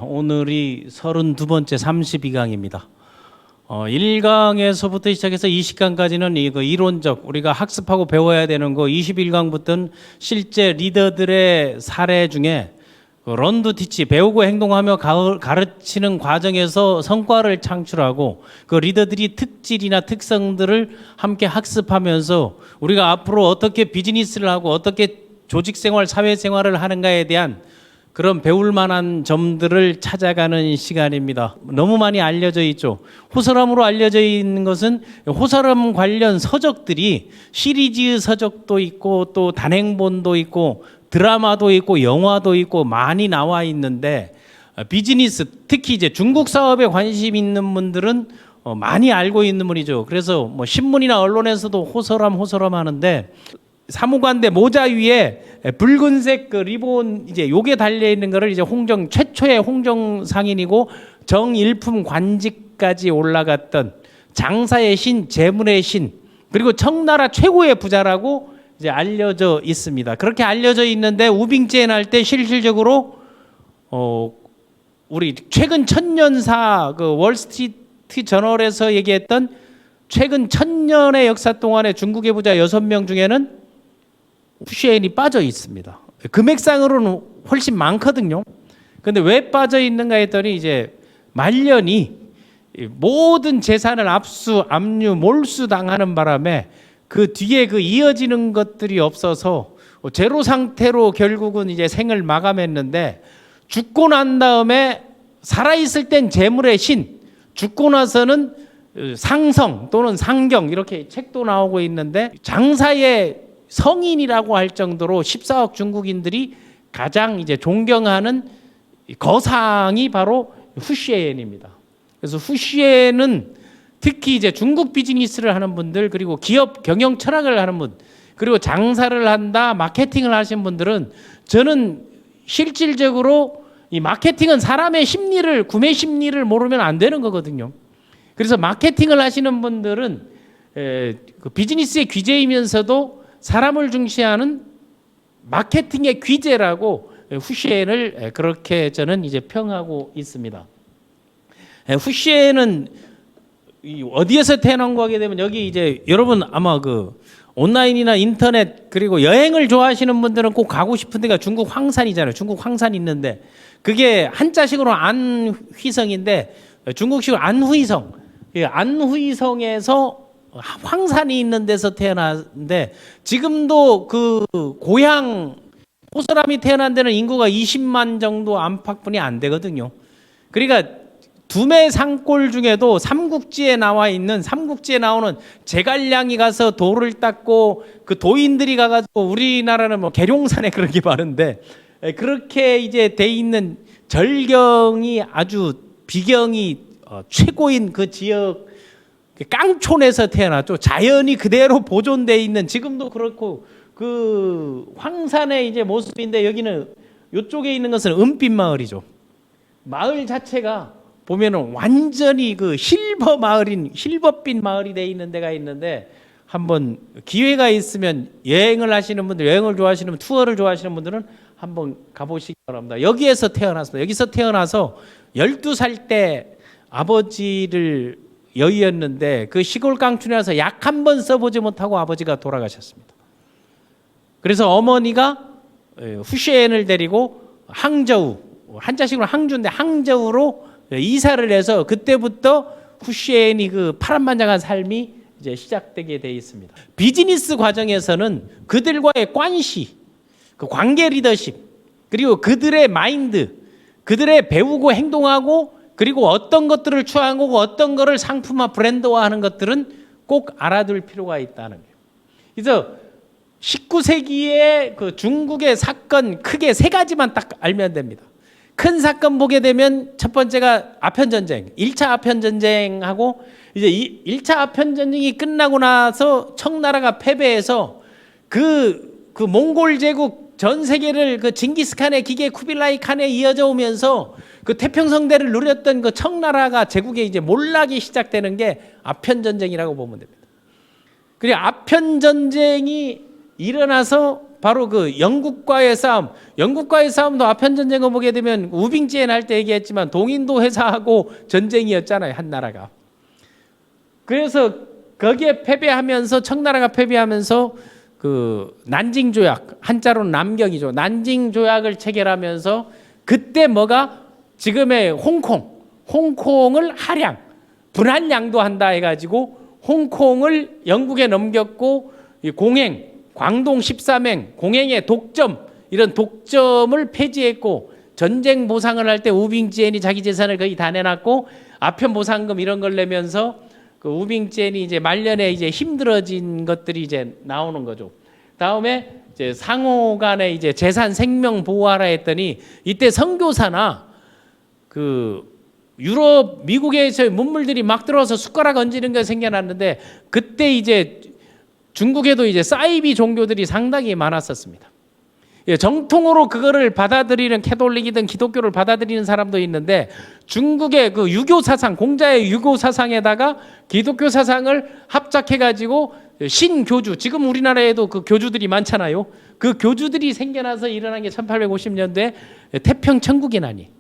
오늘이 32번째 32강입니다. 1강에서부터 시작해서 20강까지는 이거 이론적 우리가 학습하고 배워야 되는 거, 21강부터는 실제 리더들의 사례 중에 런두 티치, 배우고 행동하며 가르치는 과정에서 성과를 창출하고 그 리더들이 특질이나 특성들을 함께 학습하면서 우리가 앞으로 어떻게 비즈니스를 하고 어떻게 조직생활, 사회생활을 하는가에 대한 그런 배울 만한 점들을 찾아가는 시간입니다. 너무 많이 알려져 있죠. 호서람으로 알려져 있는 것은 호서람 관련 서적들이 시리즈 서적도 있고 또 단행본도 있고 드라마도 있고 영화도 있고 많이 나와 있는데 비즈니스, 특히 이제 중국 사업에 관심 있는 분들은 많이 알고 있는 분이죠. 그래서 뭐 신문이나 언론에서도 호서람 하는데 사무관대 모자 위에 붉은색 그 리본 이제 요게 달려 있는 거를 이제 최초의 홍정 상인이고 정일품 관직까지 올라갔던 장사의 신, 재물의 신, 그리고 청나라 최고의 부자라고 이제 알려져 있습니다. 그렇게 알려져 있는데 우빙제에 날 때 실질적으로 우리 최근 1000년사 그 월스트리트 저널에서 얘기했던 최근 1000년의 역사 동안에 중국의 부자 6명 중에는 후시엔이 빠져 있습니다. 금액상으로는 훨씬 많거든요. 근데 왜 빠져 있는가 했더니 이제 말년이 모든 재산을 압수, 압류, 몰수당하는 바람에 그 뒤에 그 이어지는 것들이 없어서 제로 상태로 결국은 이제 생을 마감했는데, 죽고 난 다음에 살아있을 땐 재물의 신, 죽고 나서는 상성 또는 상경, 이렇게 책도 나오고 있는데 장사의 성인이라고 할 정도로 14억 중국인들이 가장 이제 존경하는 거상이 바로 후시엔입니다. 그래서 후시엔은 특히 이제 중국 비즈니스를 하는 분들, 그리고 기업 경영 철학을 하는 분, 그리고 장사를 한다, 마케팅을 하신 분들은 저는 실질적으로 이 마케팅은 사람의 심리를, 구매 심리를 모르면 안 되는 거거든요. 그래서 마케팅을 하시는 분들은 그 비즈니스의 귀재이면서도 사람을 중시하는 마케팅의 귀재라고 후시엔을 그렇게 저는 이제 평하고 있습니다. 후시엔은 어디에서 태어난 거 하게 되면 여기 이제 여러분 아마 그 온라인이나 인터넷 그리고 여행을 좋아하시는 분들은 꼭 가고 싶은 데가 중국 황산이잖아요. 중국 황산 있는데 그게 한자식으로 안휘성인데 중국식으로 안후이성. 안후이성에서 황산이 있는 데서 태어났는데 지금도 그 고향 호서람이 태어난 데는 인구가 20만 정도 안팎분이 안 되거든요. 그러니까 두매 산골 중에도 삼국지에 나오는 제갈량이 가서 돌을 닦고 그 도인들이 가가지고, 우리나라는 뭐 계룡산에 그런 게 많은데 그렇게 이제 돼 있는 절경이 아주 비경이 최고인 그 지역 깡촌에서 태어났죠. 자연이 그대로 보존돼 있는, 지금도 그렇고 그 황산의 이제 모습인데, 여기는 이쪽에 있는 것은 은빛 마을이죠. 마을 자체가 보면은 완전히 그 실버빛 마을이 돼 있는 데가 있는데, 한번 기회가 있으면 여행을 하시는 분들, 여행을 좋아하시는 분, 투어를 좋아하시는 분들은 한번 가보시기 바랍니다. 여기에서 태어났습니다. 여기서 태어나서 12살 때 아버지를 여의었는데 그 시골 깡촌이라서 약 한 번 써보지 못하고 아버지가 돌아가셨습니다. 그래서 어머니가 후시엔을 데리고 항저우, 한자식으로 항주인데 항저우로 이사를 해서 그때부터 후시엔이 그 파란만장한 삶이 이제 시작되게 돼 있습니다. 비즈니스 과정에서는 그들과의 관시, 그 관계 리더십, 그리고 그들의 마인드, 그들의 배우고 행동하고 그리고 어떤 것들을 추구하고 어떤 것을 상품화, 브랜드화하는 것들은 꼭 알아둘 필요가 있다는 거예요. 그래서 19세기의 그 중국의 사건 크게 3가지만 딱 알면 됩니다. 큰 사건 보게 되면 첫 번째가 아편전쟁, 1차 아편전쟁하고 이제 1차 아편전쟁이 끝나고 나서 청나라가 패배해서 그 몽골 제국 전 세계를 그 징기스칸의 기계 쿠빌라이 칸에 이어져 오면서 그 태평성대를 누렸던 그 청나라가 제국에 이제 몰락이 시작되는 게 아편전쟁이라고 보면 됩니다. 그리고 아편전쟁이 일어나서 바로 그 영국과의 싸움. 영국과의 싸움도 아편 전쟁을 보게 되면 우빙지엔 할 때 얘기했지만 동인도 회사하고 전쟁이었잖아요, 한 나라가. 그래서 거기에 패배하면서 청나라가 패배하면서 그 난징 조약, 한자로는 남경이죠. 난징 조약을 체결하면서 그때 뭐가 지금의 홍콩을 할양, 분할 양도한다 해가지고 홍콩을 영국에 넘겼고 공행, 광동 13행, 공행의 독점, 이런 독점을 폐지했고 전쟁 보상을 할 때 우빙지엔이 자기 재산을 거의 다 내놨고 아편 보상금 이런 걸 내면서 그 우빙지엔이 이제 말년에 이제 힘들어진 것들이 이제 나오는 거죠. 다음에 이제 상호 간에 이제 재산 생명 보호하라 했더니 이때 선교사나 그 유럽, 미국에서 문물들이 막 들어와서 숟가락 얹는 게 생겨났는데 그때 이제 중국에도 이제 사이비 종교들이 상당히 많았었습니다. 예, 정통으로 그거를 받아들이는 캐톨릭이든 기독교를 받아들이는 사람도 있는데 중국의 그 유교 사상, 공자의 유교 사상에다가 기독교 사상을 합작해가지고 신교주, 지금 우리나라에도 그 교주들이 많잖아요. 그 교주들이 생겨나서 일어난 게 1850년대 태평천국의 난이.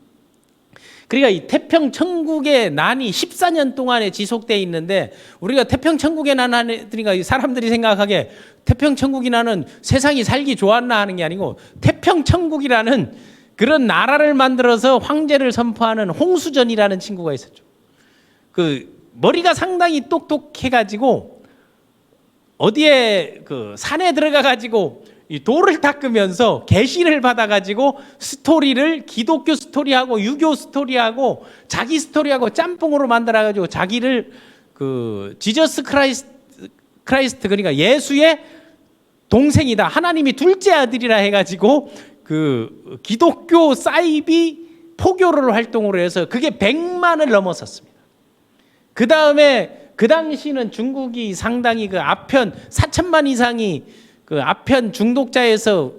그러니까 이 태평천국의 난이 14년 동안에 지속돼 있는데 우리가 태평천국의 난 하니까 사람들이 생각하기에 태평천국이 나는 세상이 살기 좋았나 하는 게 아니고 태평천국이라는 그런 나라를 만들어서 황제를 선포하는 홍수전이라는 친구가 있었죠. 그 머리가 상당히 똑똑해가지고 어디에 그 산에 들어가가지고 이 돌을 닦으면서 계시를 받아가지고 스토리를 기독교 스토리하고 유교 스토리하고 자기 스토리하고 짬뽕으로 만들어가지고 자기를 그 지저스 크라이스트 그러니까 예수의 동생이다, 하나님이 둘째 아들이라 해가지고 그 기독교 사이비 포교를 활동으로 해서 그게 100만을 넘었었습니다. 그 다음에 그 당시는 중국이 상당히 그 아편 4천만 이상이 그 아편 중독자에서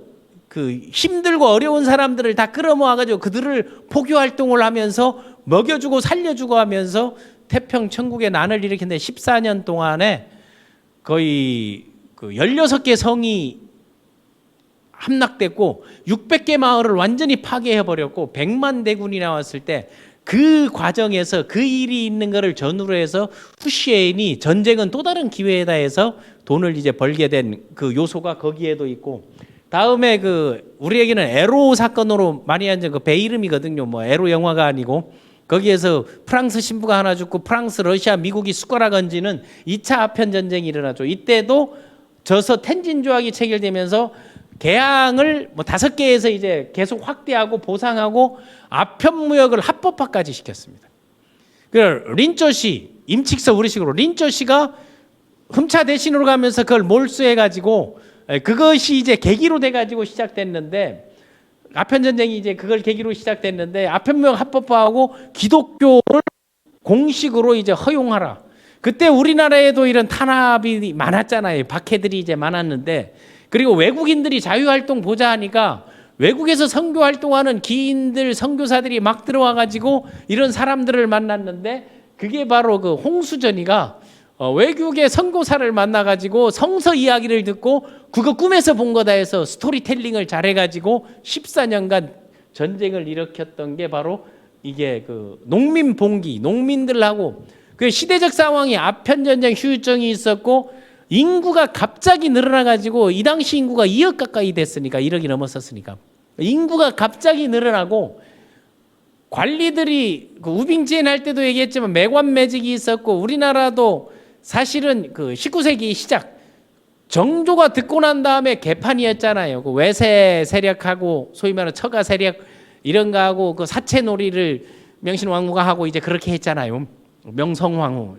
그 힘들고 어려운 사람들을 다 끌어모아가지고 그들을 포교 활동을 하면서 먹여주고 살려주고 하면서 태평천국의 난을 일으켰는데 14년 동안에 거의 그 16개 성이 함락됐고 600개 마을을 완전히 파괴해버렸고 100만 대군이 나왔을 때 그 과정에서 그 일이 있는 것을 전후로 해서 후시엔이 전쟁은 또 다른 기회에다 해서 돈을 이제 벌게 된 그 요소가 거기에도 있고 다음에 그 우리에게는 에로 사건으로 많이 앉은 그 배 이름이거든요. 뭐 에로 영화가 아니고 거기에서 프랑스 신부가 하나 죽고 프랑스, 러시아, 미국이 숟가락 얹는 2차 아편 전쟁이 일어나죠. 이때도 져서 텐진 조약이 체결되면서 개항을 뭐 5개에서 이제 계속 확대하고 보상하고 아편 무역을 합법화까지 시켰습니다. 그 린쩌시, 임칙서 우리식으로 린쩌시가 흠차 대신으로 가면서 그걸 몰수해가지고 그것이 이제 계기로 돼가지고 시작됐는데 아편 전쟁이 이제 그걸 계기로 시작됐는데 아편 무역 합법화하고 기독교를 공식으로 이제 허용하라. 그때 우리나라에도 이런 탄압이 많았잖아요. 박해들이 이제 많았는데 그리고 외국인들이 자유활동 보자 하니까 외국에서 선교 활동하는 기인들, 선교사들이 막 들어와 가지고 이런 사람들을 만났는데 그게 바로 그 홍수전이가 외국의 선교사를 만나 가지고 성서 이야기를 듣고 그거 꿈에서 본 거다 해서 스토리텔링을 잘해 가지고 14년간 전쟁을 일으켰던 게 바로 이게 그 농민 봉기, 농민들하고 그 시대적 상황이 아편 전쟁 휴유증이 있었고 인구가 갑자기 늘어나가지고 이 당시 인구가 2억 가까이 됐으니까 1억이 넘었었으니까 인구가 갑자기 늘어나고 관리들이 그 우빙지엔 할 때도 얘기했지만 매관매직이 있었고 우리나라도 사실은 그 19세기 시작 정조가 듣고 난 다음에 개판이었잖아요. 그 외세 세력하고 소위 말하는 처가 세력 이런 거하고 그 사채놀이를 명신왕후가 하고 이제 그렇게 했잖아요. 명성황후.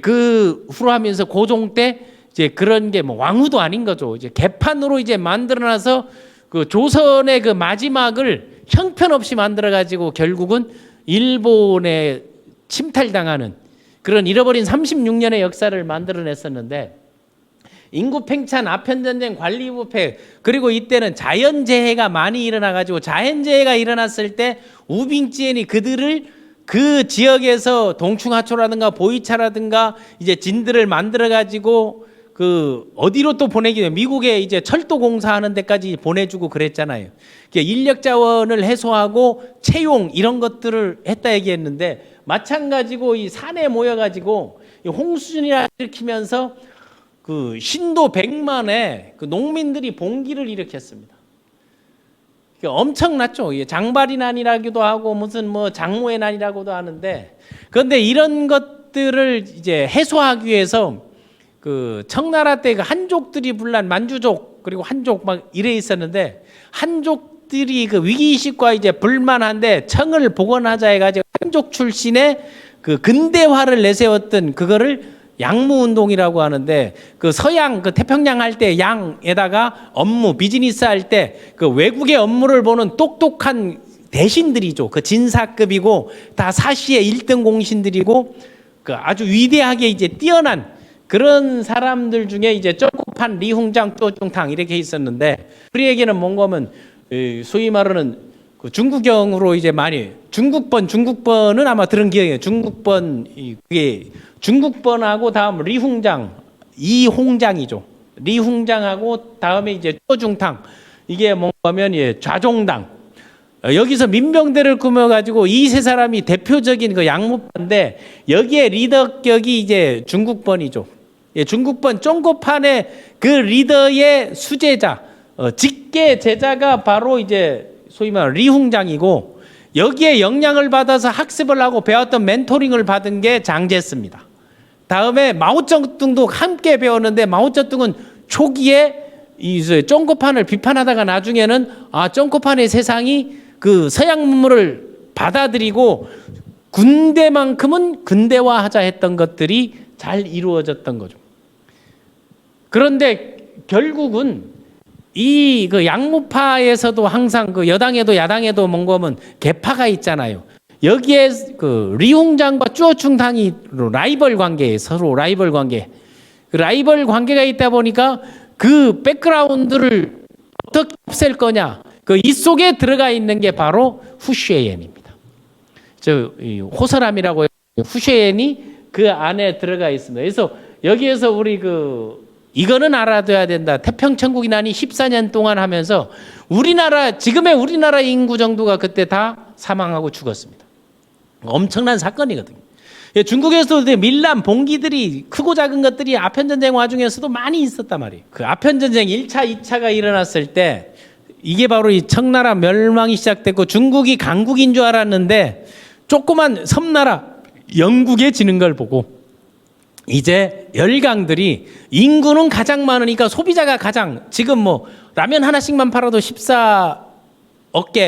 그 후로 하면서 고종 때 이제 그런 게 뭐 왕후도 아닌 거죠. 이제 개판으로 이제 만들어놔서 그 조선의 그 마지막을 형편없이 만들어가지고 결국은 일본에 침탈당하는 그런 잃어버린 36년의 역사를 만들어냈었는데 인구 팽창, 아편 전쟁, 관리 부패 그리고 이때는 자연재해가 많이 일어나가지고 자연재해가 일어났을 때 우빙지엔이 그들을 그 지역에서 동충하초라든가 보이차라든가 이제 진들을 만들어 가지고 그 어디로 또 보내기 미국에 이제 철도 공사하는 데까지 보내주고 그랬잖아요. 인력 자원을 해소하고 채용 이런 것들을 했다 얘기했는데 마찬가지고 이 산에 모여가지고 홍수를 일으키면서 그 신도 100만의 그 농민들이 봉기를 일으켰습니다. 엄청났죠. 장발이 난이라기도 하고 무슨 뭐 장모의 난이라고도 하는데 그런데 이런 것들을 이제 해소하기 위해서 그 청나라 때 그 한족들이 분란 만주족 그리고 한족 막 이래 있었는데 한족들이 그 위기의식과 이제 불만한데 청을 복원하자 해가지고 한족 출신의 그 근대화를 내세웠던 그거를 양무운동이라고 하는데 그 서양 그 태평양 할 때 양에다가 업무 비즈니스 할 때 그 외국의 업무를 보는 똑똑한 대신들이죠. 그 진사급이고 다 사시의 1등 공신들이고 그 아주 위대하게 이제 뛰어난 그런 사람들 중에 이제 쪼꼬판 리홍장 쪼중탕 이렇게 있었는데 우리에게는 뭔가 하면 소위 말하는 그 중국형으로 이제 많이 중국번은 아마 들은 기억이에요. 중국번 그게 중국번하고 다음 리홍장 이홍장이죠. 리홍장하고 다음에 이제 쪼중탕 이게 뭔가면 예, 좌종당 여기서 민병대를 꾸며가지고 이 세 사람이 대표적인 그 양무파인데 여기에 리더격이 이제 중국번이죠. 예, 중국번 쫑고판의 그 리더의 수제자, 직계 제자가 바로 이제 소위 말하는 리홍장이고 여기에 영향을 받아서 학습을 하고 배웠던 멘토링을 받은 게 장제스입니다. 다음에 마오쩌둥도 함께 배웠는데 마오쩌둥은 초기에 이 쫑고판을 비판하다가 나중에는 아 쫑고판의 세상이 그 서양 문물을 받아들이고 군대만큼은 근대화하자 했던 것들이 잘 이루어졌던 거죠. 그런데 결국은 이 그 양무파에서도 항상 그 여당에도 야당에도 뭔가면 계파가 있잖아요. 여기에 그 리홍장과 쭈어충탕이 라이벌 관계에 서로 라이벌 관계. 그 라이벌 관계가 있다 보니까 그 백그라운드를 어떻게 없앨 거냐. 그 이 속에 들어가 있는 게 바로 후쉐옌입니다. 호서람이라고 해요. 후쉐옌이 그 안에 들어가 있습니다. 그래서 여기에서 우리 이거는 알아둬야 된다. 태평천국이나니 14년 동안 하면서 지금의 우리나라 인구 정도가 그때 다 사망하고 죽었습니다. 엄청난 사건이거든요. 중국에서도 밀란, 봉기들이 크고 작은 것들이 아편전쟁 와중에서도 많이 있었단 말이에요. 그 아편전쟁 1차, 2차가 일어났을 때 이게 바로 이 청나라 멸망이 시작됐고 중국이 강국인 줄 알았는데 조그만 섬나라 영국에 지는 걸 보고 이제 열강들이 인구는 가장 많으니까 소비자가 가장 지금 뭐 라면 하나씩만 팔아도 14억개,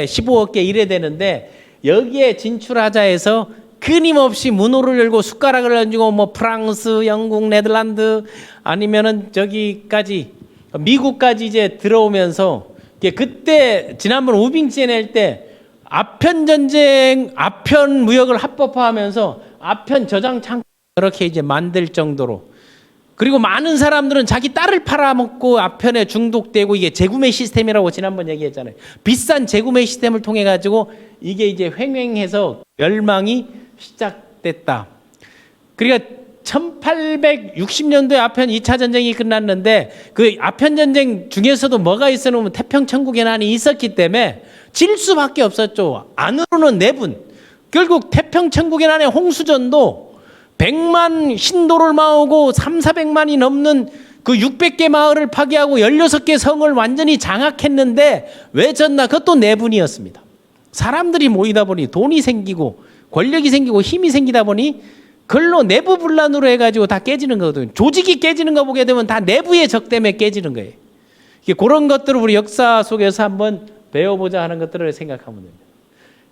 15억개 이래 되는데 여기에 진출하자 해서 끊임없이 문호를 열고 숟가락을 얹고 뭐 프랑스, 영국, 네덜란드 아니면은 저기까지 미국까지 이제 들어오면서 그때 지난번 우빙지에 낼 때 아편 전쟁, 아편 무역을 합법화하면서 아편 저장 창고 그렇게 이제 만들 정도로 그리고 많은 사람들은 자기 딸을 팔아먹고 아편에 중독되고 이게 재구매 시스템이라고 지난번 얘기했잖아요. 비싼 재구매 시스템을 통해 가지고 이게 이제 횡행해서 멸망이 시작됐다. 그러니까 1860년도에 아편 2차 전쟁이 끝났는데 그 아편 전쟁 중에서도 뭐가 있었냐면 태평천국의 난이 있었기 때문에 질 수밖에 없었죠. 안으로는 내분. 결국 태평천국의 난의 홍수전도 100만 신도를 마오고 3,400만이 넘는 그 600개 마을을 파괴하고 16개 성을 완전히 장악했는데 왜 졌나? 그것도 내분이었습니다. 사람들이 모이다 보니 돈이 생기고 권력이 생기고 힘이 생기다 보니 그걸로 내부 분란으로 해가지고 다 깨지는 거거든요. 조직이 깨지는 거 보게 되면 다 내부의 적 때문에 깨지는 거예요. 그런 것들을 우리 역사 속에서 한번 배워보자 하는 것들을 생각하면 됩니다.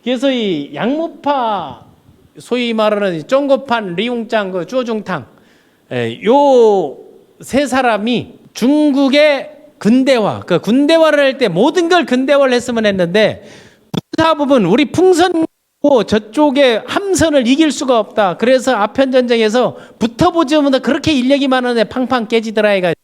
그래서 이 양무파 소위 말하는 쫑고판, 리웅짱, 쭈어중탕 요 세 사람이 중국의 근대화, 그 군대화를 할 때 모든 걸 근대화를 했으면 했는데 군사 부분 우리 풍선 저쪽에 함선을 이길 수가 없다. 그래서 아편 전쟁에서 붙어보지 못해 그렇게 인력이 많은데 팡팡 깨지더라 해가지고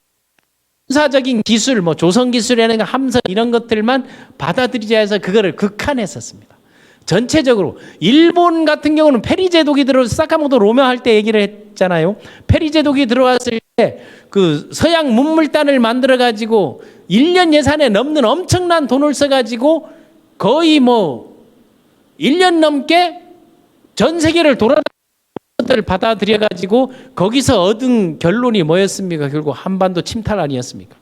군사적인 기술, 뭐 조선 기술이라는 함선 이런 것들만 받아들이자 해서 그거를 극한했었습니다. 전체적으로 일본 같은 경우는 페리 제독이 들어와서 사카모토 로마 할 때 얘기를 했잖아요. 페리 제독이 들어왔을 그 서양 문물단을 만들어 가지고 1년 예산에 넘는 엄청난 돈을 써 가지고 거의 뭐 1년 넘게 전 세계를 돌아다니는 것들을 받아들여 가지고 거기서 얻은 결론이 뭐였습니까? 결국 한반도 침탈 아니었습니까?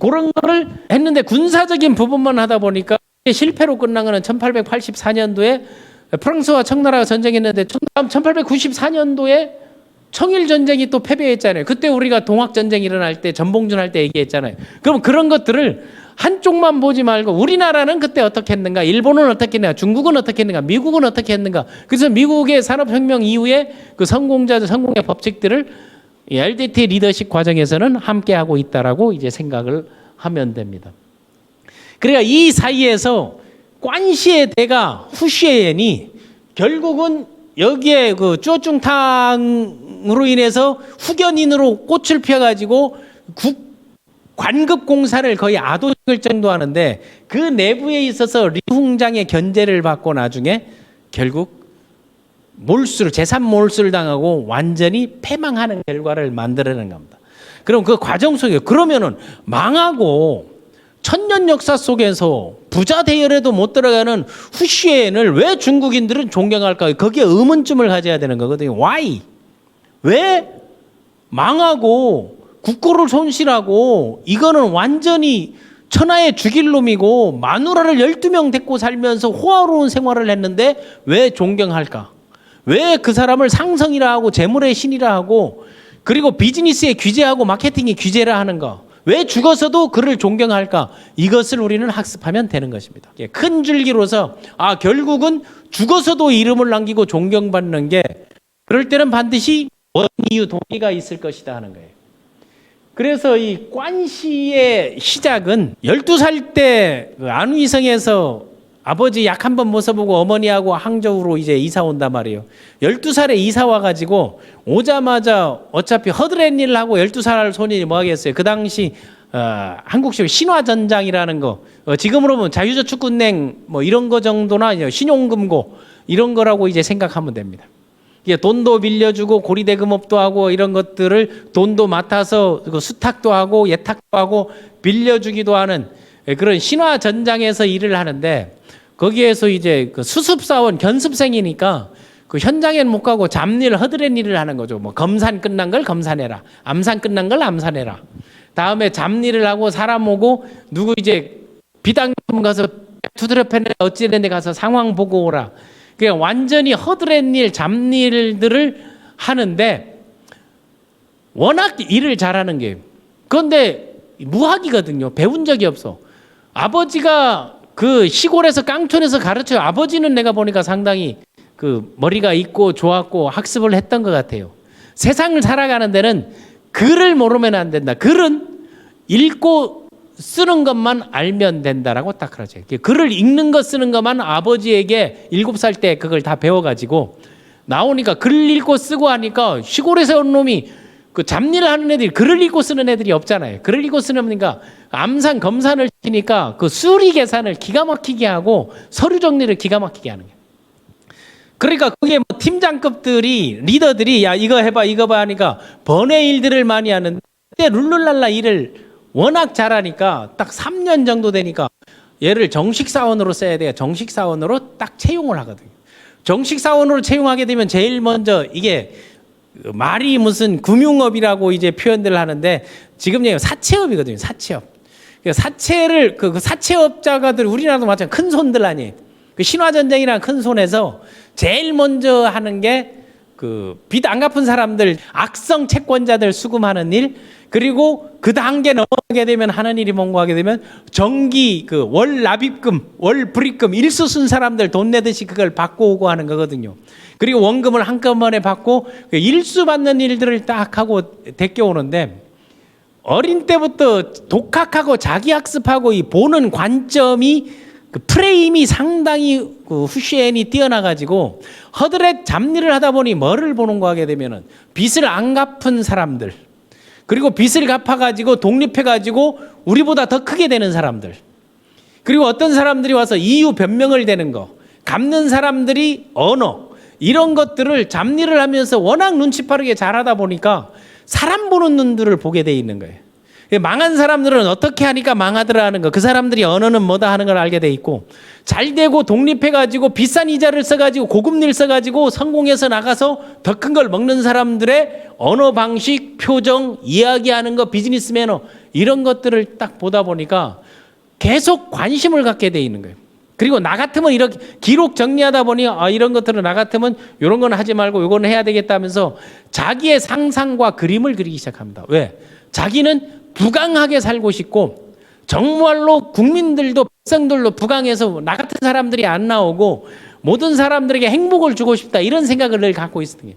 그런 거를 했는데 군사적인 부분만 하다 보니까 실패로 끝난 거는 1884년도에 프랑스와 청나라가 전쟁했는데 다음 1894년도에 청일 전쟁이 또 패배했잖아요. 그때 우리가 동학 전쟁 일어날 때 전봉준 할 때 얘기했잖아요. 그럼 그런 것들을 한쪽만 보지 말고 우리나라는 그때 어떻게 했는가, 일본은 어떻게 했는가, 중국은 어떻게 했는가, 미국은 어떻게 했는가. 그래서 미국의 산업혁명 이후에 그 성공의 법칙들을 LDT 리더십 과정에서는 함께 하고 있다라고 이제 생각을 하면 됩니다. 그러니까 이 사이에서 관시의 대가 후시엔이 결국은 여기에 그 쭈어중탕으로 인해서 후견인으로 꽃을 피워가지고 관급 공사를 거의 아도할 정도 하는데 그 내부에 있어서 리홍장의 견제를 받고 나중에 결국 재산 몰수를 당하고 완전히 패망하는 결과를 만들어낸 겁니다. 그럼 그 과정 속에 그러면은 망하고 천년 역사 속에서 부자 대열에도 못 들어가는 후시엔을 왜 중국인들은 존경할까? 거기에 의문점을 가져야 되는 거거든요. Why? 왜 망하고 국고를 손실하고 이거는 완전히 천하의 죽일 놈이고 마누라를 12명 데리고 살면서 호화로운 생활을 했는데 왜 존경할까? 왜 그 사람을 상성이라 하고 재물의 신이라 하고 그리고 비즈니스에 규제하고 마케팅에 규제라 하는가? 왜 죽어서도 그를 존경할까? 이것을 우리는 학습하면 되는 것입니다. 큰 줄기로서 결국은 죽어서도 이름을 남기고 존경받는 게 그럴 때는 반드시 원 이유 동기가 있을 것이다 하는 거예요. 그래서 이 관시의 시작은 12살 때 안위성에서 아버지 약 한번 못 써보고 어머니하고 항저우로 이제 이사 온단 말이에요. 12살에 이사 와가지고 오자마자 어차피 허드렛 일을 하고 12살 소년이 뭐 하겠어요. 그 당시 한국식 신화전장이라는 거 지금으로 보면 자유저축은행 뭐 이런 거 정도나 신용금고 이런 거라고 이제 생각하면 됩니다. 이게 돈도 빌려주고 고리대금업도 하고 이런 것들을 돈도 맡아서 수탁도 하고 예탁도 하고 빌려주기도 하는 그런 신화전장에서 일을 하는데 거기에서 이제 그 수습사원 견습생이니까 그 현장에는 못 가고 잡일 허드렛 일을 하는 거죠. 뭐 검산 끝난 걸 검산해라, 암산 끝난 걸 암산해라. 다음에 잡일을 하고 사람 오고 누구 이제 비당금 가서 두드려 패는 어찌 되는데 가서 상황 보고 오라. 그냥 완전히 허드렛 일, 잡일들을 하는데 워낙 일을 잘하는 게 그런데 무학이거든요. 배운 적이 없어. 아버지가 그 시골에서 깡촌에서 가르쳐요. 아버지는 내가 보니까 상당히 그 머리가 있고 좋았고 학습을 했던 것 같아요. 세상을 살아가는 데는 글을 모르면 안 된다. 글은 읽고 쓰는 것만 알면 된다라고 딱 그러죠. 글을 읽는 것 쓰는 것만 아버지에게 7살 때 그걸 다 배워가지고 나오니까 글 읽고 쓰고 하니까 시골에서 온 놈이 그 잡일을 하는 애들이 글을 읽고 쓰는 애들이 없잖아요. 글을 읽고 쓰는 거니까 암산 검산을 시키니까 그 수리 계산을 기가 막히게 하고 서류 정리를 기가 막히게 하는 거예요. 그러니까 그게 뭐 팀장급들이 리더들이 야 이거 해봐 이거 봐 하니까 번외 일들을 많이 하는데 그때 룰루랄라 일을 워낙 잘하니까 딱 3년 정도 되니까 얘를 정식 사원으로 써야 돼요. 정식 사원으로 딱 채용을 하거든요. 정식 사원으로 채용하게 되면 제일 먼저 이게 말이 무슨 금융업이라고 이제 표현들을 하는데 지금 얘기하면 사채업이거든요. 사채업. 사채를 그 사채업자가들 우리나라도 마찬가지 큰 손들 아니에요. 그 신화전쟁이라는 큰 손에서 제일 먼저 하는 게 그 빚 안 갚은 사람들 악성 채권자들 수금하는 일 그리고 그 단계 넘어가게 되면 하는 일이 뭔가 하게 되면 정기 그 월 납입금 월 불입금 일수 쓴 사람들 돈 내듯이 그걸 받고 오고 하는 거거든요. 그리고 원금을 한꺼번에 받고 일수 받는 일들을 딱 하고 데껴오는데 어린 때부터 독학하고 자기 학습하고 이 보는 관점이 그 프레임이 상당히 그 후시엔이 뛰어나가지고 허드렛 잡일을 하다 보니 뭐를 보는 거 하게 되면은 빚을 안 갚은 사람들 그리고 빚을 갚아가지고 독립해가지고 우리보다 더 크게 되는 사람들 그리고 어떤 사람들이 와서 이유 변명을 대는 거 갚는 사람들이 언어 이런 것들을 잡일을 하면서 워낙 눈치 빠르게 잘하다 보니까 사람 보는 눈들을 보게 돼 있는 거예요. 망한 사람들은 어떻게 하니까 망하더라 하는 거, 그 사람들이 언어는 뭐다 하는 걸 알게 돼 있고, 잘 되고 독립해가지고 비싼 이자를 써가지고 고금리를 써가지고 성공해서 나가서 더 큰 걸 먹는 사람들의 언어 방식, 표정, 이야기하는 거, 비즈니스 매너 이런 것들을 딱 보다 보니까 계속 관심을 갖게 돼 있는 거예요. 그리고 나 같으면 이렇게 기록 정리하다 보니 이런 것들은 나 같으면 이런 건 하지 말고 이거는 해야 되겠다 하면서 자기의 상상과 그림을 그리기 시작합니다. 왜? 자기는 부강하게 살고 싶고 정말로 국민들도 백성들도 부강해서 나 같은 사람들이 안 나오고 모든 사람들에게 행복을 주고 싶다 이런 생각을 늘 갖고 있었던 거예요.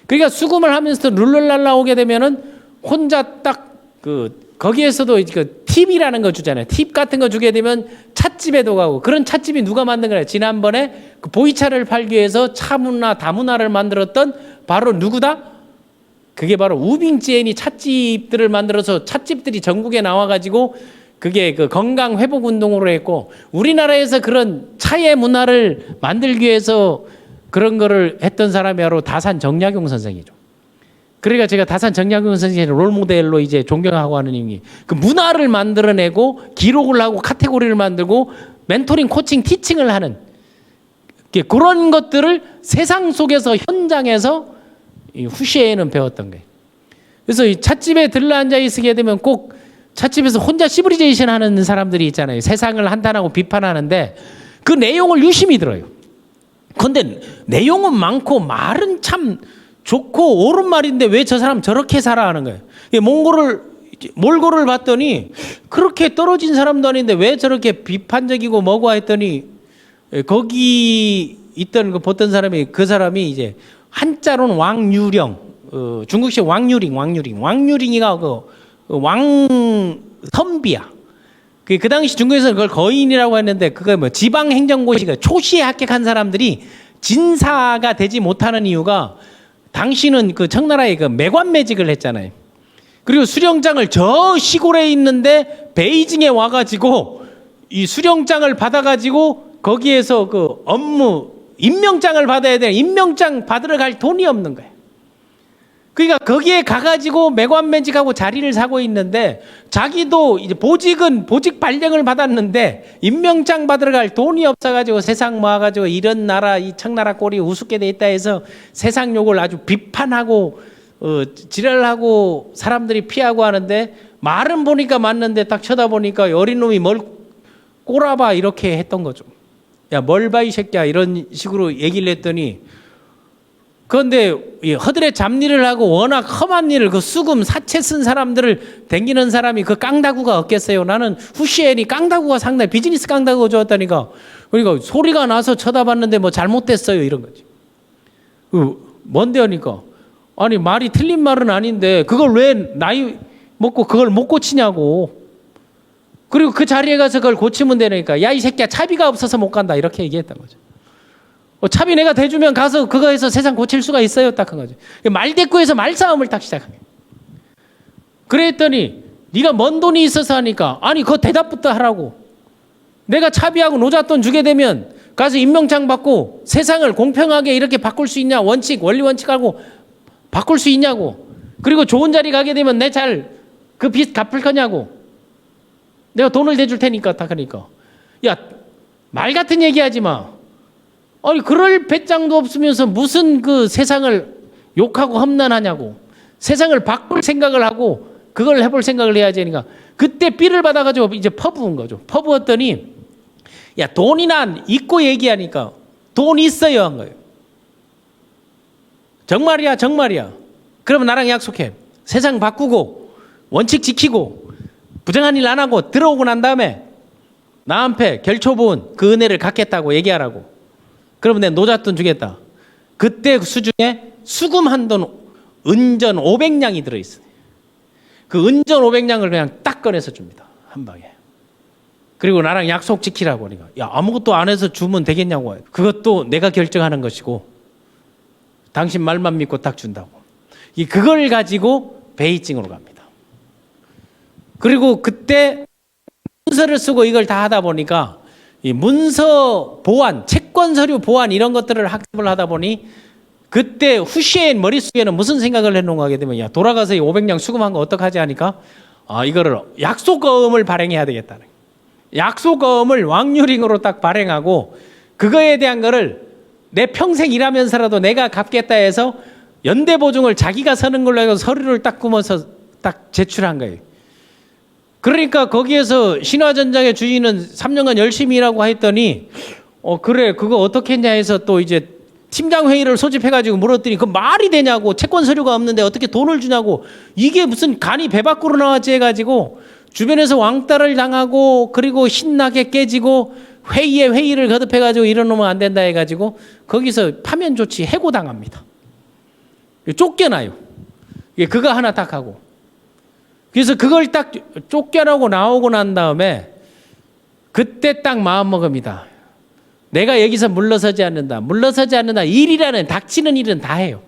그러니까 수금을 하면서 룰랄랄라 오게 되면은 혼자 딱 거기에서도 그 팁이라는 거 주잖아요. 팁 같은 거 주게 되면 찻집에도 가고, 그런 찻집이 누가 만든 거예요? 지난번에 그 보이차를 팔기 위해서 차문화 다문화를 만들었던 바로 누구다? 그게 바로 우빙지엔이 찻집들을 만들어서 찻집들이 전국에 나와가지고 그게 그 건강 회복 운동으로 했고, 우리나라에서 그런 차의 문화를 만들기 위해서 그런 거를 했던 사람이 바로 다산 정약용 선생이죠. 그러니까 제가 다산 정약용 선생의 롤모델로 이제 존경하고 하는 이유이 그 문화를 만들어내고 기록을 하고 카테고리를 만들고 멘토링, 코칭, 티칭을 하는 그런 것들을 세상 속에서 현장에서 이 후시에는 배웠던 거예요. 그래서 이 찻집에 들러앉아 있게 되면 꼭 찻집에서 혼자 시브리제이션 하는 사람들이 있잖아요. 세상을 한탄하고 비판하는데 그 내용을 유심히 들어요. 그런데 내용은 많고 말은 참 좋고 옳은 말인데 왜 저 사람 저렇게 살아 하는 거예요. 몰골을 봤더니 그렇게 떨어진 사람도 아닌데 왜 저렇게 비판적이고 뭐고 했더니 거기 있던 그 보던 사람이 그 사람이 이제 한자로는 왕유령, 중국식 왕유링이가 그 왕선비야. 그 당시 중국에서는 그걸 거인이라고 했는데 그거 뭐 지방행정고시가 초시에 합격한 사람들이 진사가 되지 못하는 이유가 당시는 그 청나라에 그 매관매직을 했잖아요. 그리고 수령장을 저 시골에 있는데 베이징에 와가지고 이 수령장을 받아가지고 거기에서 그 업무 임명장을 받아야 되는 임명장 받으러 갈 돈이 없는 거예요. 그러니까 거기에 가가지고 매관매직하고 자리를 사고 있는데 자기도 이제 보직 발령을 받았는데 임명장 받으러 갈 돈이 없어가지고 세상 모아가지고 이런 나라 이 청나라 꼴이 우습게 돼 있다 해서 세상 욕을 아주 비판하고 지랄하고 사람들이 피하고 하는데 말은 보니까 맞는데 딱 쳐다보니까 어린 놈이 뭘 꼬라봐 이렇게 했던 거죠. 야, 뭘 봐 이 새끼야 이런 식으로 얘기를 했더니 그런데 허들의 잡일을 하고 워낙 험한 일을 그 수금 사채 쓴 사람들을 댕기는 사람이 그 깡다구가 없겠어요. 나는 후시엔이 깡다구가 상당히 비즈니스 깡다구가 좋았다니까. 그러니까 소리가 나서 쳐다봤는데 뭐 잘못됐어요 이런 거지. 뭔데 하니까 아니 말이 틀린 말은 아닌데 그걸 왜 나이 먹고 그걸 못 고치냐고. 그리고 그 자리에 가서 그걸 고치면 되니까 야 이 새끼야 차비가 없어서 못 간다 이렇게 얘기했던 거죠. 차비 내가 대주면 가서 그거에서 세상 고칠 수가 있어요. 딱 한 거죠. 말대꾸에서 말싸움을 딱 시작하게. 그랬더니 네가 뭔 돈이 있어서 하니까 아니 그거 대답부터 하라고. 내가 차비하고 노잣돈 주게 되면 가서 임명장 받고 세상을 공평하게 이렇게 바꿀 수 있냐. 원리 원칙하고 바꿀 수 있냐고. 그리고 좋은 자리 가게 되면 내 잘 그 빚 갚을 거냐고. 내가 돈을 대줄 테니까 딱 하니까 야 말 같은 얘기하지 마. 아니 그럴 배짱도 없으면서 무슨 그 세상을 욕하고 험난하냐고. 세상을 바꿀 생각을 하고 그걸 해볼 생각을 해야지. 그러니까 그때 삐를 받아가지고 이제 퍼부은 거죠. 퍼부었더니 야 돈이나 있고 얘기하니까 돈 있어요 한 거예요. 정말이야 정말이야. 그러면 나랑 약속해. 세상 바꾸고 원칙 지키고 부정한 일 안 하고 들어오고 난 다음에 나한테 결초본 그 은혜를 갚겠다고 얘기하라고. 그러면 내가 노잣돈 주겠다. 그때 수중에 수금 한 돈 은전 500냥이 들어있어요. 그 은전 500냥을 그냥 딱 꺼내서 줍니다. 한 방에. 그리고 나랑 약속 지키라고 하니까 야 아무것도 안 해서 주면 되겠냐고. 그것도 내가 결정하는 것이고 당신 말만 믿고 딱 준다고. 그걸 가지고 베이징으로 갑니다. 그리고 그때 문서를 쓰고 이걸 다 하다 보니까 이 문서 보안, 채권 서류 보안 이런 것들을 학습을 하다 보니 그때 후시엔 머릿속에는 무슨 생각을 해놓은 하게 되면, 야, 돌아가서 이 500냥 수금한 거 어떡하지 하니까, 이거를 약속어음을 발행해야 되겠다는 거예요. 약속어음을 왕유링으로 딱 발행하고, 그거에 대한 거를 내 평생 일하면서라도 내가 갚겠다 해서 연대보증을 자기가 서는 걸로 해서 서류를 딱 꾸며서 딱 제출한 거예요. 그러니까 거기에서 신화전장의 주인은 3년간 열심히 일하고 했더니, 그래, 그거 어떻게 했냐 해서 또 이제 팀장 회의를 소집해가지고 물었더니 그 말이 되냐고, 채권 서류가 없는데 어떻게 돈을 주냐고, 이게 무슨 간이 배 밖으로 나왔지 해가지고 주변에서 왕따를 당하고, 그리고 신나게 깨지고 회의에 회의를 거듭해가지고 이러놓으면 안 된다 해가지고 거기서 파면 조치 해고당합니다. 쫓겨나요. 그거 하나 딱 하고. 그래서 그걸 딱 쫓겨나고 나오고 난 다음에 그때 딱 마음먹습니다. 내가 여기서 물러서지 않는다. 물러서지 않는다. 일이라는, 닥치는 일은 다 해요.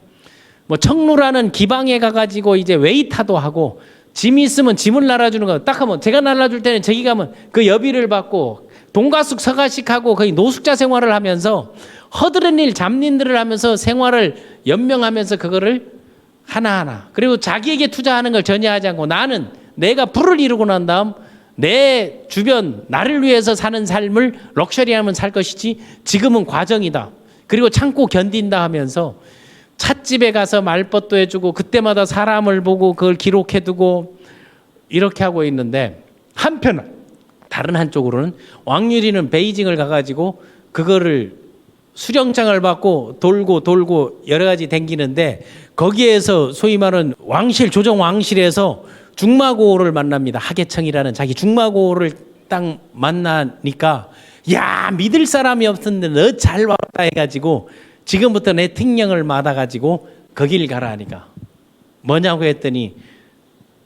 뭐 청루라는 기방에 가가지고 이제 웨이타도 하고, 짐이 있으면 짐을 날아주는 거 딱 하면, 제가 날아줄 때는 저기 가면 그 여비를 받고 동가숙 서가식하고 거의 노숙자 생활을 하면서 허드렛 일 잡일들을 하면서 생활을 연명하면서 그거를 하나하나, 그리고 자기에게 투자하는 걸 전혀 하지 않고, 나는 내가 부를 이루고 난 다음 내 주변 나를 위해서 사는 삶을 럭셔리하면 살 것이지, 지금은 과정이다. 그리고 참고 견딘다 하면서 찻집에 가서 말벗도 해주고, 그때마다 사람을 보고 그걸 기록해두고 이렇게 하고 있는데, 한편 다른 한쪽으로는 왕유리는 베이징을 가가지고 그거를 수령장을 받고 돌고 여러 가지 댕기는데, 거기에서 소위 말하는 왕실, 조정 왕실에서 중마고를 만납니다. 하계청이라는 자기 중마고를 딱 만나니까, 야, 믿을 사람이 없었는데 너 잘 왔다 해가지고 지금부터 내 특령을 받아가지고 거길 가라 하니까, 뭐냐고 했더니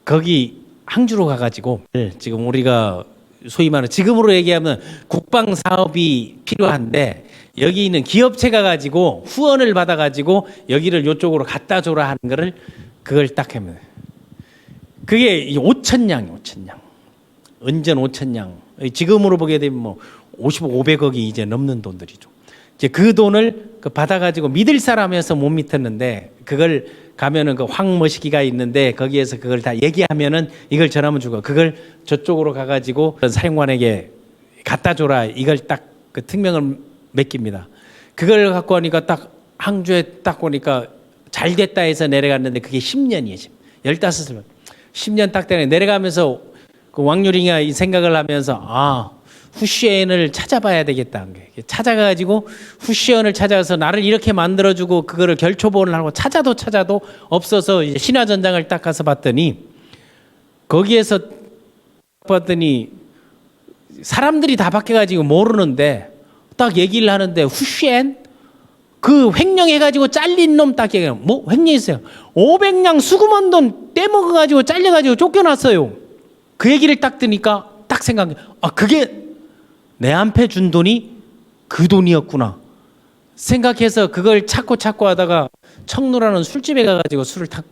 거기 항주로 가가지고, 지금 우리가 소위 말하는 지금으로 얘기하면 국방 사업이 필요한데 여기 있는 기업체가 가지고 후원을 받아가지고 여기를 이쪽으로 갖다 줘라 하는 거를, 그걸 딱 하면, 그게 5천냥, 은전 5천냥. 지금으로 보게 되면 뭐 50억, 500억이 이제 넘는 돈들이죠. 이제 그 돈을 받아가지고 믿을 사람에서 못 믿었는데, 그걸 가면은 그 황머시기가 있는데 거기에서 그걸 다 얘기하면은 이걸 전하면 주고, 그걸 저쪽으로 가가지고 사령관에게 갖다 줘라, 이걸 딱 그 특명을 맡깁니다. 그걸 갖고 오니까 딱 항주에 딱 오니까 잘 됐다 해서 내려갔는데 그게 10년이에요. 15살. 10년 딱 되네. 내려가면서 그 왕유링이가 이 생각을 하면서, 후시엔을 찾아봐야 되겠다는 거예요. 찾아가지고 후시엔을 찾아서 나를 이렇게 만들어주고 그거를 결초본을 하고 찾아도 없어서 이제 신화전장을 딱 가서 봤더니, 거기에서 봤더니 사람들이 다 바뀌어가지고 모르는데 딱 얘기를 하는데, 후시엔 그 횡령해가지고 잘린 놈 딱 얘기해요. 뭐 횡령했어요? 500냥 수금한 돈 떼먹어가지고 잘려가지고 쫓겨났어요. 그 얘기를 딱 드니까 딱 생각해. 그게 내 한패 준 돈이 그 돈이었구나 생각해서 그걸 찾고 하다가 청루라는 술집에 가가지고 술을 탁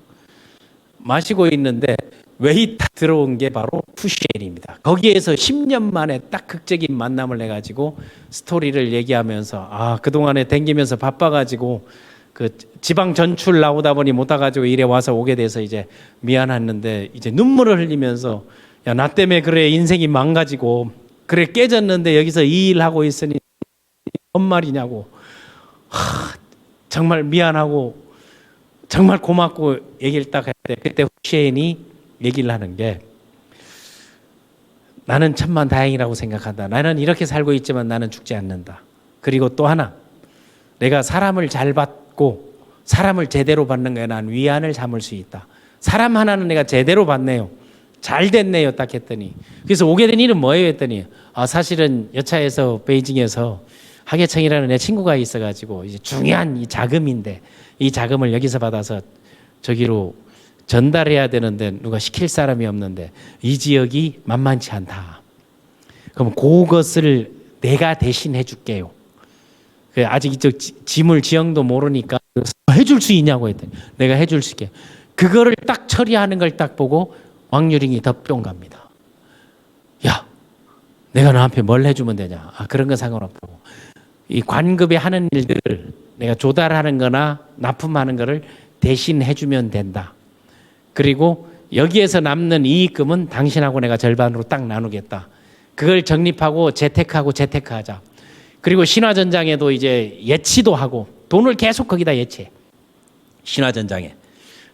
마시고 있는데 웨이터 들어온 게 바로 후시엔입니다. 거기에서 10년 만에 딱 극적인 만남을 해가지고 스토리를 얘기하면서, 그동안에 댕기면서 바빠가지고 그 지방 전출 나오다 보니 못 와가지고 이래 와서 오게 돼서 이제 미안했는데, 이제 눈물을 흘리면서, 야, 나 때문에 그래 인생이 망가지고 그래 깨졌는데 여기서 이 일 하고 있으니 뭔 말이냐고, 정말 미안하고 정말 고맙고 얘기를 딱 할 때, 그때 후시엔이 얘기를 하는 게, 나는 천만 다행이라고 생각한다. 나는 이렇게 살고 있지만 나는 죽지 않는다. 그리고 또 하나, 내가 사람을 잘 받고 사람을 제대로 받는 거에 난 위안을 삼을 수 있다. 사람 하나는 내가 제대로 받네요. 잘 됐네요. 딱 했더니, 그래서 오게 된 일은 뭐예요 했더니, 사실은 여차에서 베이징에서 하계청이라는 내 친구가 있어가지고 이제 중요한 이 자금인데, 이 자금을 여기서 받아서 저기로 전달해야 되는데 누가 시킬 사람이 없는데 이 지역이 만만치 않다. 그럼 그것을 내가 대신 해줄게요. 아직 이쪽 지물 지형도 모르니까 해줄 수 있냐고 했더니, 내가 해줄 수 있게. 그거를 딱 처리하는 걸 딱 보고 왕유링이 더 뿅 갑니다. 야, 내가 너한테 뭘 해주면 되냐? 그런 건 상관없고, 이 관급에 하는 일들을 내가 조달하는 거나 납품하는 거를 대신 해주면 된다. 그리고 여기에서 남는 이익금은 당신하고 내가 절반으로 딱 나누겠다. 그걸 적립하고 재테크하자. 그리고 신화전장에도 이제 예치도 하고 돈을 계속 거기다 예치해. 신화전장에.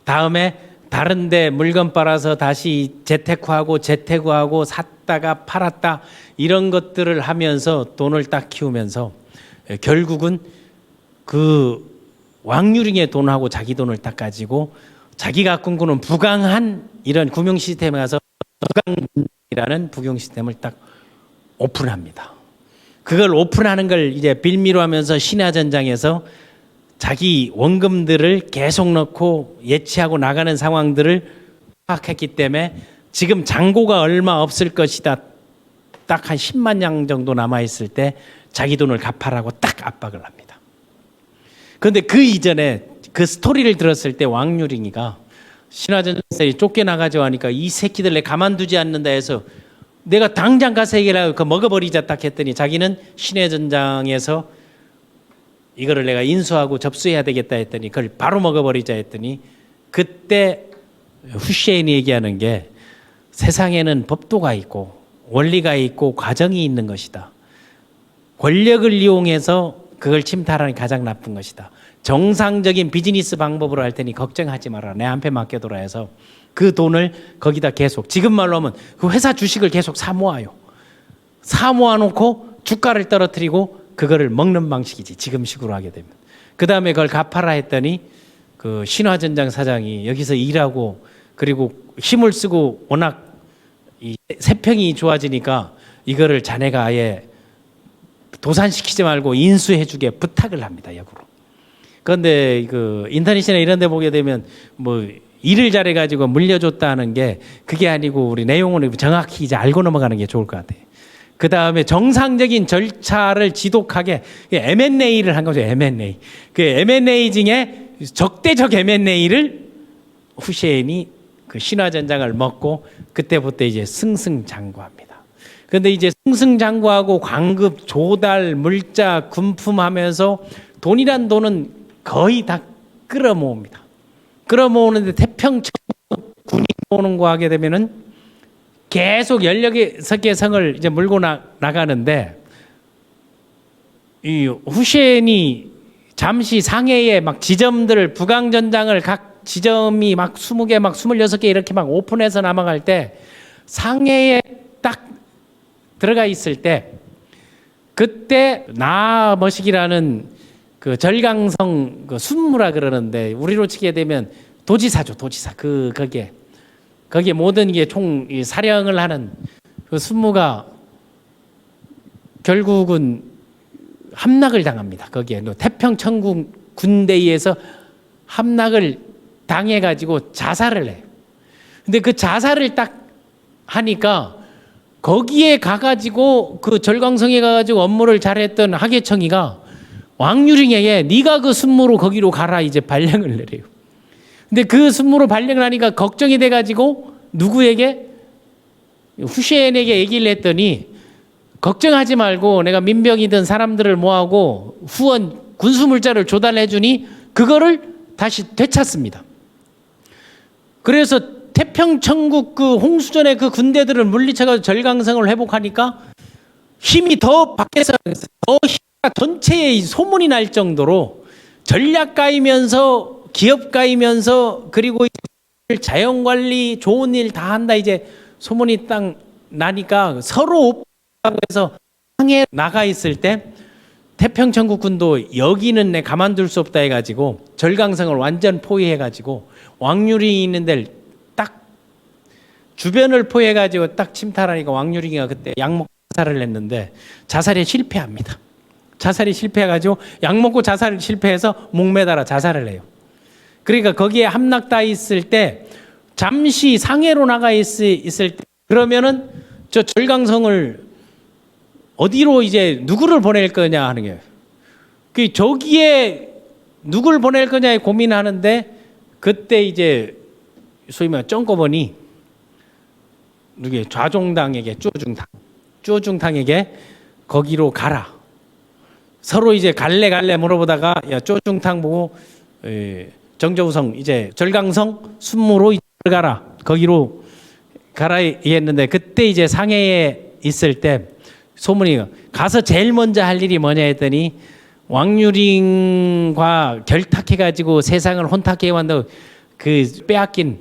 다음에 다른 데 물건 빨아서 다시 재테크하고 샀다가 팔았다. 이런 것들을 하면서 돈을 딱 키우면서 결국은 그 왕유링의 돈하고 자기 돈을 딱 가지고 자기가 꿈꾸는 부강한 이런 금융 시스템에 가서 부강이라는 부경 시스템을 딱 오픈합니다. 그걸 오픈하는 걸 이제 빌미로 하면서 신화전장에서 자기 원금들을 계속 넣고 예치하고 나가는 상황들을 파악했기 때문에 지금 잔고가 얼마 없을 것이다. 딱 한 10만 양 정도 남아있을 때 자기 돈을 갚아라고 딱 압박을 합니다. 그런데 그 이전에 그 스토리를 들었을 때 왕유링이가 신화전장에 쫓겨나가지고 하니까 이 새끼들 내 가만두지 않는다 해서 내가 당장 가서 얘기하고 그 먹어버리자 딱 했더니 자기는 신화전장에서 이거를 내가 인수하고 접수해야 되겠다 했더니 그걸 바로 먹어버리자 했더니 그때 후세인이 얘기하는 게 세상에는 법도가 있고 원리가 있고 과정이 있는 것이다. 권력을 이용해서 그걸 침탈하는 게 가장 나쁜 것이다. 정상적인 비즈니스 방법으로 할 테니 걱정하지 마라. 내 한패 맡겨둬라 해서 그 돈을 거기다 계속 지금 말로 하면 그 회사 주식을 계속 사모아요. 사모아놓고 주가를 떨어뜨리고 그거를 먹는 방식이지 지금 식으로 하게 되면. 그 다음에 그걸 갚아라 했더니 그 신화전장 사장이 여기서 일하고 그리고 힘을 쓰고 워낙 이 세평이 좋아지니까 이거를 자네가 아예 도산시키지 말고 인수해주게 부탁을 합니다. 역으로. 그런데 그 인터넷이나 이런 데 보게 되면 뭐 일을 잘해가지고 물려줬다는 게 그게 아니고 우리 내용은 정확히 이제 알고 넘어가는 게 좋을 것 같아요. 그 다음에 정상적인 절차를 지독하게 M&A를 한 거죠. M&A. 그 M&A 중에 적대적 M&A를 후세인이 그 신화전장을 먹고 그때부터 이제 승승장구합니다. 그런데 이제 승승장구하고 광급, 조달, 물자, 군품하면서 돈이란 돈은 거의 다 끌어모읍니다. 끌어모으는데 태평천 군인 모으는 거 하게 되면은 계속 16개 성을 이제 물고 나가는데 이 후세인이 잠시 상해에 막 지점들을 부강전장을 각 지점이 막 20개 막 26개 이렇게 막 오픈해서 남아갈 때 상해에 딱 들어가 있을 때 그때 나머식이라는 그 절강성 그 순무라 그러는데 우리로 치게 되면 도지사죠. 도지사. 거기에 모든 게 총 사령을 하는 그 순무가 결국은 함락을 당합니다. 거기에 태평천국 군대에서 함락을 당해가지고 자살을 해요. 근데 그 자살을 딱 하니까 거기에 가가지고 그 절강성에 가가지고 업무를 잘했던 하계청이가 왕유링에게 네가 그 순무로 거기로 가라 이제 발령을 내려요. 근데 그 순무로 발령을 하니까 걱정이 돼가지고 누구에게? 후세인에게 얘기를 했더니 걱정하지 말고 내가 민병이든 사람들을 모아고 후원 군수물자를 조달해 주니 그거를 다시 되찾습니다. 그래서 태평천국 그 홍수전의 그 군대들을 물리쳐가지고 절강성을 회복하니까 힘이 더 밖에서 더 전체에 소문이 날 정도로 전략가이면서 기업가이면서 그리고 자연관리 좋은 일 다 한다 이제 소문이 딱 나니까 서로 해서 항해 나가 있을 때 태평천국 군도 여기는 내 가만둘 수 없다 해가지고 절강성을 완전 포위해가지고 왕유링이 있는 데를 딱 주변을 포위해가지고 딱 침탈하니까 왕유링이가 그때 약 먹고 자살을 했는데 자살에 실패합니다. 자살이 실패해가지고 약 먹고 자살을 실패해서 목매달아 자살을 해요. 그러니까 거기에 함락돼 있을 때 잠시 상해로 나가 있을 때 그러면은 저 절강성을 어디로 이제 누구를 보낼 거냐 하는 게 그 저기에 누구를 보낼 거냐에 고민하는데 그때 이제 소위 말해 쩡꼬버니 누구 좌종당에게 쪼중탕에게 거기로 가라. 서로 이제 갈래 물어보다가 야 쪼중탕 보고 정저우성 이제 절강성 순무로 가라 거기로 가라 했는데 그때 이제 상해에 있을 때 소문이 가서 제일 먼저 할 일이 뭐냐 했더니 왕유링과 결탁해가지고 세상을 혼탁해 완다고 그 빼앗긴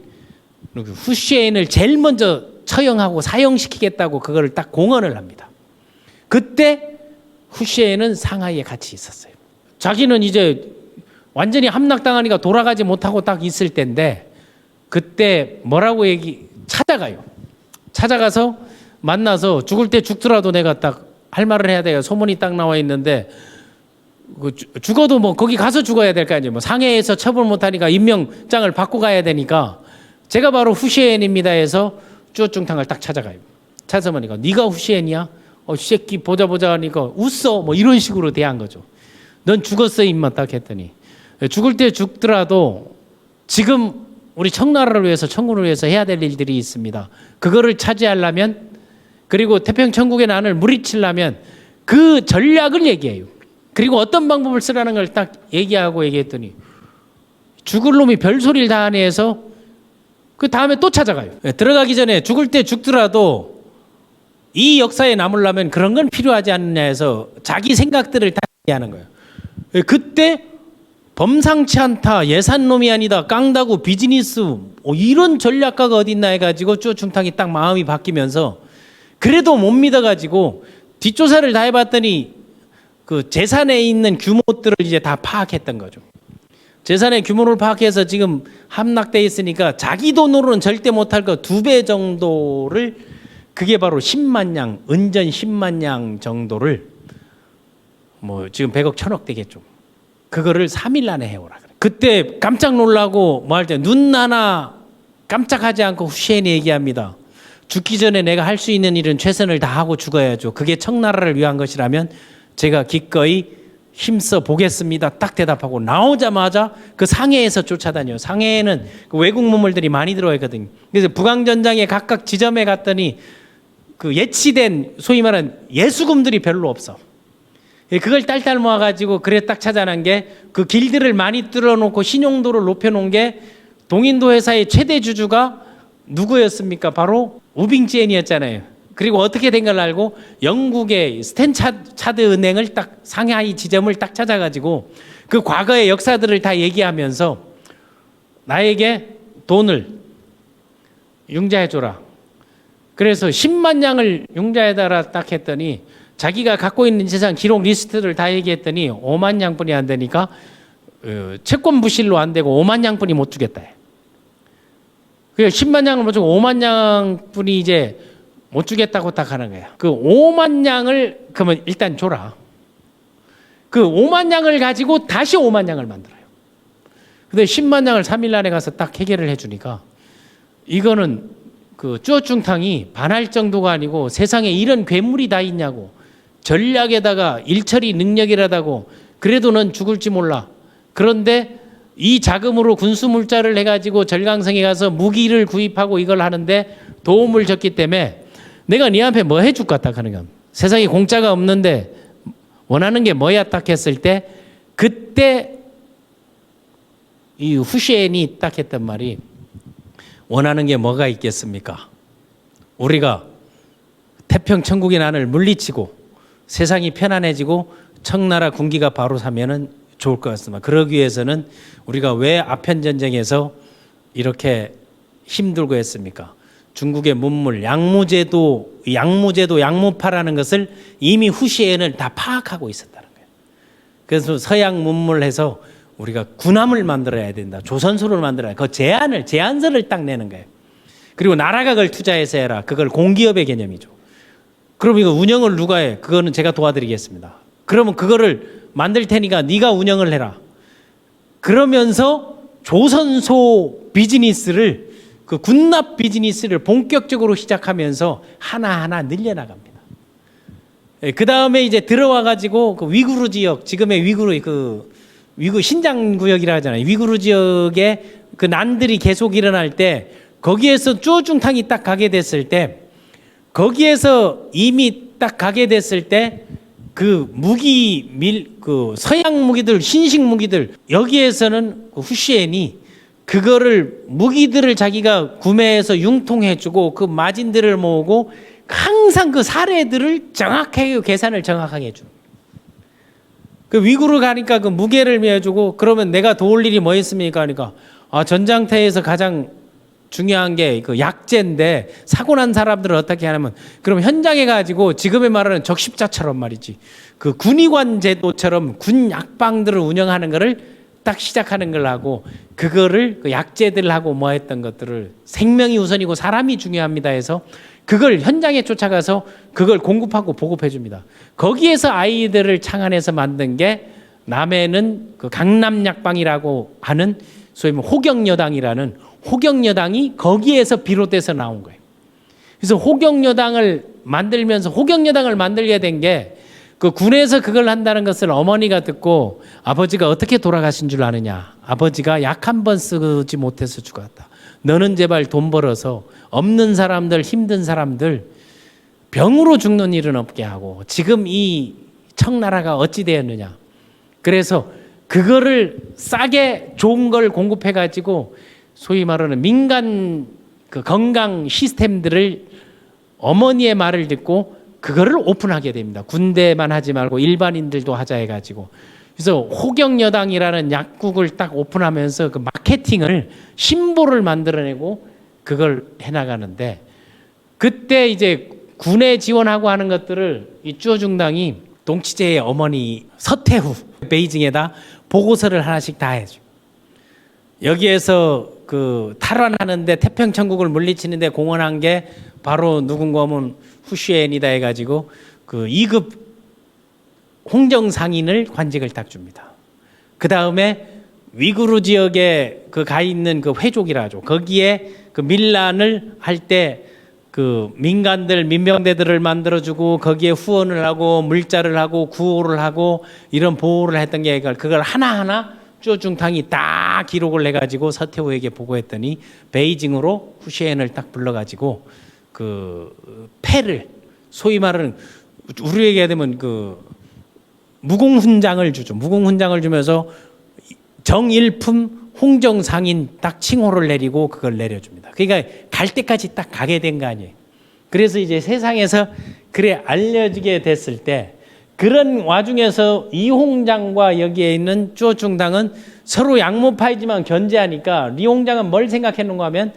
후시엔을 제일 먼저 처형하고 사형시키겠다고 그거를 딱 공언을 합니다. 그때 후시엔은 상하이에 같이 있었어요. 자기는 이제 완전히 함락당하니까 돌아가지 못하고 딱 있을 때인데 그때 뭐라고 찾아가요. 찾아가서 만나서 죽을 때 죽더라도 내가 딱 할 말을 해야 돼요. 소문이 딱 나와 있는데 죽어도 뭐 거기 가서 죽어야 될 거 아니에요. 뭐 상해에서 처벌 못하니까 임명장을 받고 가야 되니까 제가 바로 후시엔입니다 해서 쭈어중탕을 딱 찾아가요. 찾아보니까 네가 후시엔이야? 새끼 보자 하니까 웃어 뭐 이런 식으로 대한 거죠. 넌 죽었어 임마 딱 했더니 죽을 때 죽더라도 지금 우리 청나라를 위해서 청군을 위해서 해야 될 일들이 있습니다. 그거를 차지하려면 그리고 태평천국의 난을 물리치려면 그 전략을 얘기해요. 그리고 어떤 방법을 쓰라는 걸 딱 얘기했더니 죽을 놈이 별소리를 다 하네 해서 그 다음에 또 찾아가요. 들어가기 전에 죽을 때 죽더라도 이 역사에 남으려면 그런 건 필요하지 않느냐 해서 자기 생각들을 다 얘기하는 거예요. 그때 범상치 않다, 예산놈이 아니다, 깡다구, 비즈니스 이런 전략가가 어딨나 해가지고 쭈어중탕이 딱 마음이 바뀌면서 그래도 못 믿어가지고 뒷조사를 다 해봤더니 그 재산에 있는 규모들을 이제 다 파악했던 거죠. 재산의 규모를 파악해서 지금 함락돼 있으니까 자기 돈으로는 절대 못할 거 2배 정도를 그게 바로 10만 냥, 은전 10만 냥 정도를 뭐 지금 100억 1000억 되겠죠. 그거를 3일 안에 해오라 그래. 그때 깜짝 놀라고 뭐 할 때 눈 하나 깜짝하지 않고 후시엔이 얘기합니다. 죽기 전에 내가 할 수 있는 일은 최선을 다하고 죽어야죠. 그게 청나라를 위한 것이라면 제가 기꺼이 힘써 보겠습니다. 딱 대답하고 나오자마자 그 상해에서 쫓아다녀요. 상해에는 그 외국 문물들이 많이 들어와 있거든요. 그래서 북왕전장에 각각 지점에 갔더니 그 예치된 소위 말하는 예수금들이 별로 없어. 그걸 딸딸 모아가지고 그래 딱 찾아난 게 그 길들을 많이 뚫어놓고 신용도를 높여놓은 게 동인도 회사의 최대 주주가 누구였습니까? 바로 우빙지엔이었잖아요. 그리고 어떻게 된 걸 알고 영국의 스탠차드 은행을 딱 상하이 지점을 딱 찾아가지고 그 과거의 역사들을 다 얘기하면서 나에게 돈을 융자해줘라. 그래서 10만 양을 융자해달라 딱 했더니 자기가 갖고 있는 재산 기록 리스트를 다 얘기했더니 5만 양뿐이 안 되니까 채권 부실로 안 되고 5만 양뿐이 못 주겠다. 그래서 10만 양을 못 주고 5만 양뿐이 이제 못 주겠다고 딱 하는 거야. 그 5만 양을 그러면 일단 줘라. 그 5만 양을 가지고 다시 5만 양을 만들어요. 근데 10만 양을 3일 안에 가서 딱 해결을 해주니까 이거는 그 쭈어중탕이 반할 정도가 아니고 세상에 이런 괴물이 다 있냐고 전략에다가 일처리 능력이라다고 그래도 넌 죽을지 몰라. 그런데 이 자금으로 군수물자를 해가지고 절강성에 가서 무기를 구입하고 이걸 하는데 도움을 줬기 때문에 내가 네 앞에 뭐 해줄 것 같다 하는 거야. 세상에 공짜가 없는데 원하는 게 뭐야 딱 했을 때 그때 이 후시엔이 딱 했단 말이 원하는 게 뭐가 있겠습니까? 우리가 태평천국의 난을 물리치고 세상이 편안해지고 청나라 군기가 바로 서면은 좋을 것 같습니다. 그러기 위해서는 우리가 왜 아편전쟁에서 이렇게 힘들고 했습니까? 중국의 문물, 양무제도, 양무파라는 것을 이미 후시엔은 다 파악하고 있었다는 거예요. 그래서 서양 문물해서 우리가 군함을 만들어야 된다. 조선소를 만들어야 된다. 그 제안서를 딱 내는 거예요. 그리고 나라가 그걸 투자해서 해라. 그걸 공기업의 개념이죠. 그럼 이거 운영을 누가 해? 그거는 제가 도와드리겠습니다. 그러면 그거를 만들 테니까 네가 운영을 해라. 그러면서 조선소 비즈니스를 그 군납 비즈니스를 본격적으로 시작하면서 하나하나 늘려나갑니다. 그 다음에 이제 들어와 가지고 그 위구르 지역, 지금의 위구 신장 구역이라 하잖아요. 위구르 지역에 그 난들이 계속 일어날 때 거기에서 쭈어중탕이 딱 가게 됐을 때 거기에서 이미 딱 가게 됐을 때 그 그 서양 무기들, 신식 무기들, 여기에서는 그 후시엔이 그거를 무기들을 자기가 구매해서 융통해주고 그 마진들을 모으고 항상 그 사례들을 정확하게 계산을 정확하게 해줘. 그 위구르 가니까 그 무게를 매주고 그러면 내가 도울 일이 뭐 있습니까? 하니까 전장터에서 가장 중요한 게 그 약재인데 사고 난 사람들을 어떻게 하냐면 그럼 현장에 가지고 지금의 말하는 적십자처럼 말이지 그 군의관 제도처럼 군 약방들을 운영하는 거를 딱 시작하는 걸 하고 그거를 그 약재들하고 뭐 했던 것들을 생명이 우선이고 사람이 중요합니다 해서 그걸 현장에 쫓아가서 그걸 공급하고 보급해 줍니다. 거기에서 아이들을 창안해서 만든 게 남해는 그 강남약방이라고 하는 소위 호경여당이라는 호경여당이 거기에서 비롯돼서 나온 거예요. 그래서 호경여당을 만들게 된 게 그 군에서 그걸 한다는 것을 어머니가 듣고 아버지가 어떻게 돌아가신 줄 아느냐. 아버지가 약 한 번 쓰지 못해서 죽었다. 너는 제발 돈 벌어서 없는 사람들, 힘든 사람들 병으로 죽는 일은 없게 하고 지금 이 청나라가 어찌 되었느냐. 그래서 그거를 싸게 좋은 걸 공급해 가지고 소위 말하는 민간 그 건강 시스템들을 어머니의 말을 듣고 그거를 오픈하게 됩니다. 군대만 하지 말고 일반인들도 하자 해가지고. 그래서 호경여당이라는 약국을 딱 오픈하면서 그 마케팅을 심보를 만들어내고 그걸 해나가는데 그때 이제 군에 지원하고 하는 것들을 이 쭈어중당이 동치제의 어머니 서태후 베이징에다 보고서를 하나씩 다 해줘. 여기에서 그 탈환하는데 태평천국을 물리치는데 공헌한 게 바로 누군가 하면 후시엔이다 해가지고 그 2급 홍정상인을 관직을 딱 줍니다. 그 다음에 위구르 지역에 그 가 있는 그 회족이라 하죠. 거기에 그 밀란을 할 때 그 민간들 민병대들을 만들어주고 거기에 후원을 하고 물자를 하고 구호를 하고 이런 보호를 했던 게 그걸 하나하나 쭈어중탕이 딱 기록을 해가지고 서태후에게 보고했더니 베이징으로 후시엔을 딱 불러가지고 그 패를 소위 말하는 우리에게 되면 그 무공훈장을 주죠. 무공훈장을 주면서 정일품 홍정상인 딱 칭호를 내리고 그걸 내려줍니다. 그러니까 갈 때까지 딱 가게 된 거 아니에요. 그래서 이제 세상에서 그래 알려지게 됐을 때 그런 와중에서 이홍장과 여기에 있는 쭈어중당은 서로 양모파이지만 견제하니까 리홍장은 뭘 생각했는가 하면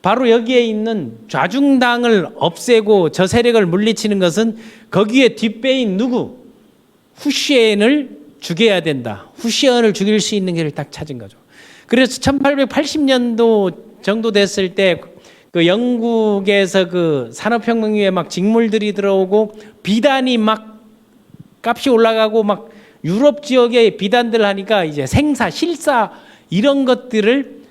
바로 여기에 있는 좌중당을 없애고 저 세력을 물리치는 것은 거기에 뒷배인 누구? 후시엔을 죽여야 된다. 후시엔을 죽일 수 있는 길을 딱 찾은 거죠. 그래서 1880년도 정도 됐을 때 그 영국에서 그 산업혁명 이후에 막 직물들이 들어오고 비단이 막 값이 올라가고 막 유럽 지역에 비단들 하니까 이제 생사, 실사 이런 것들을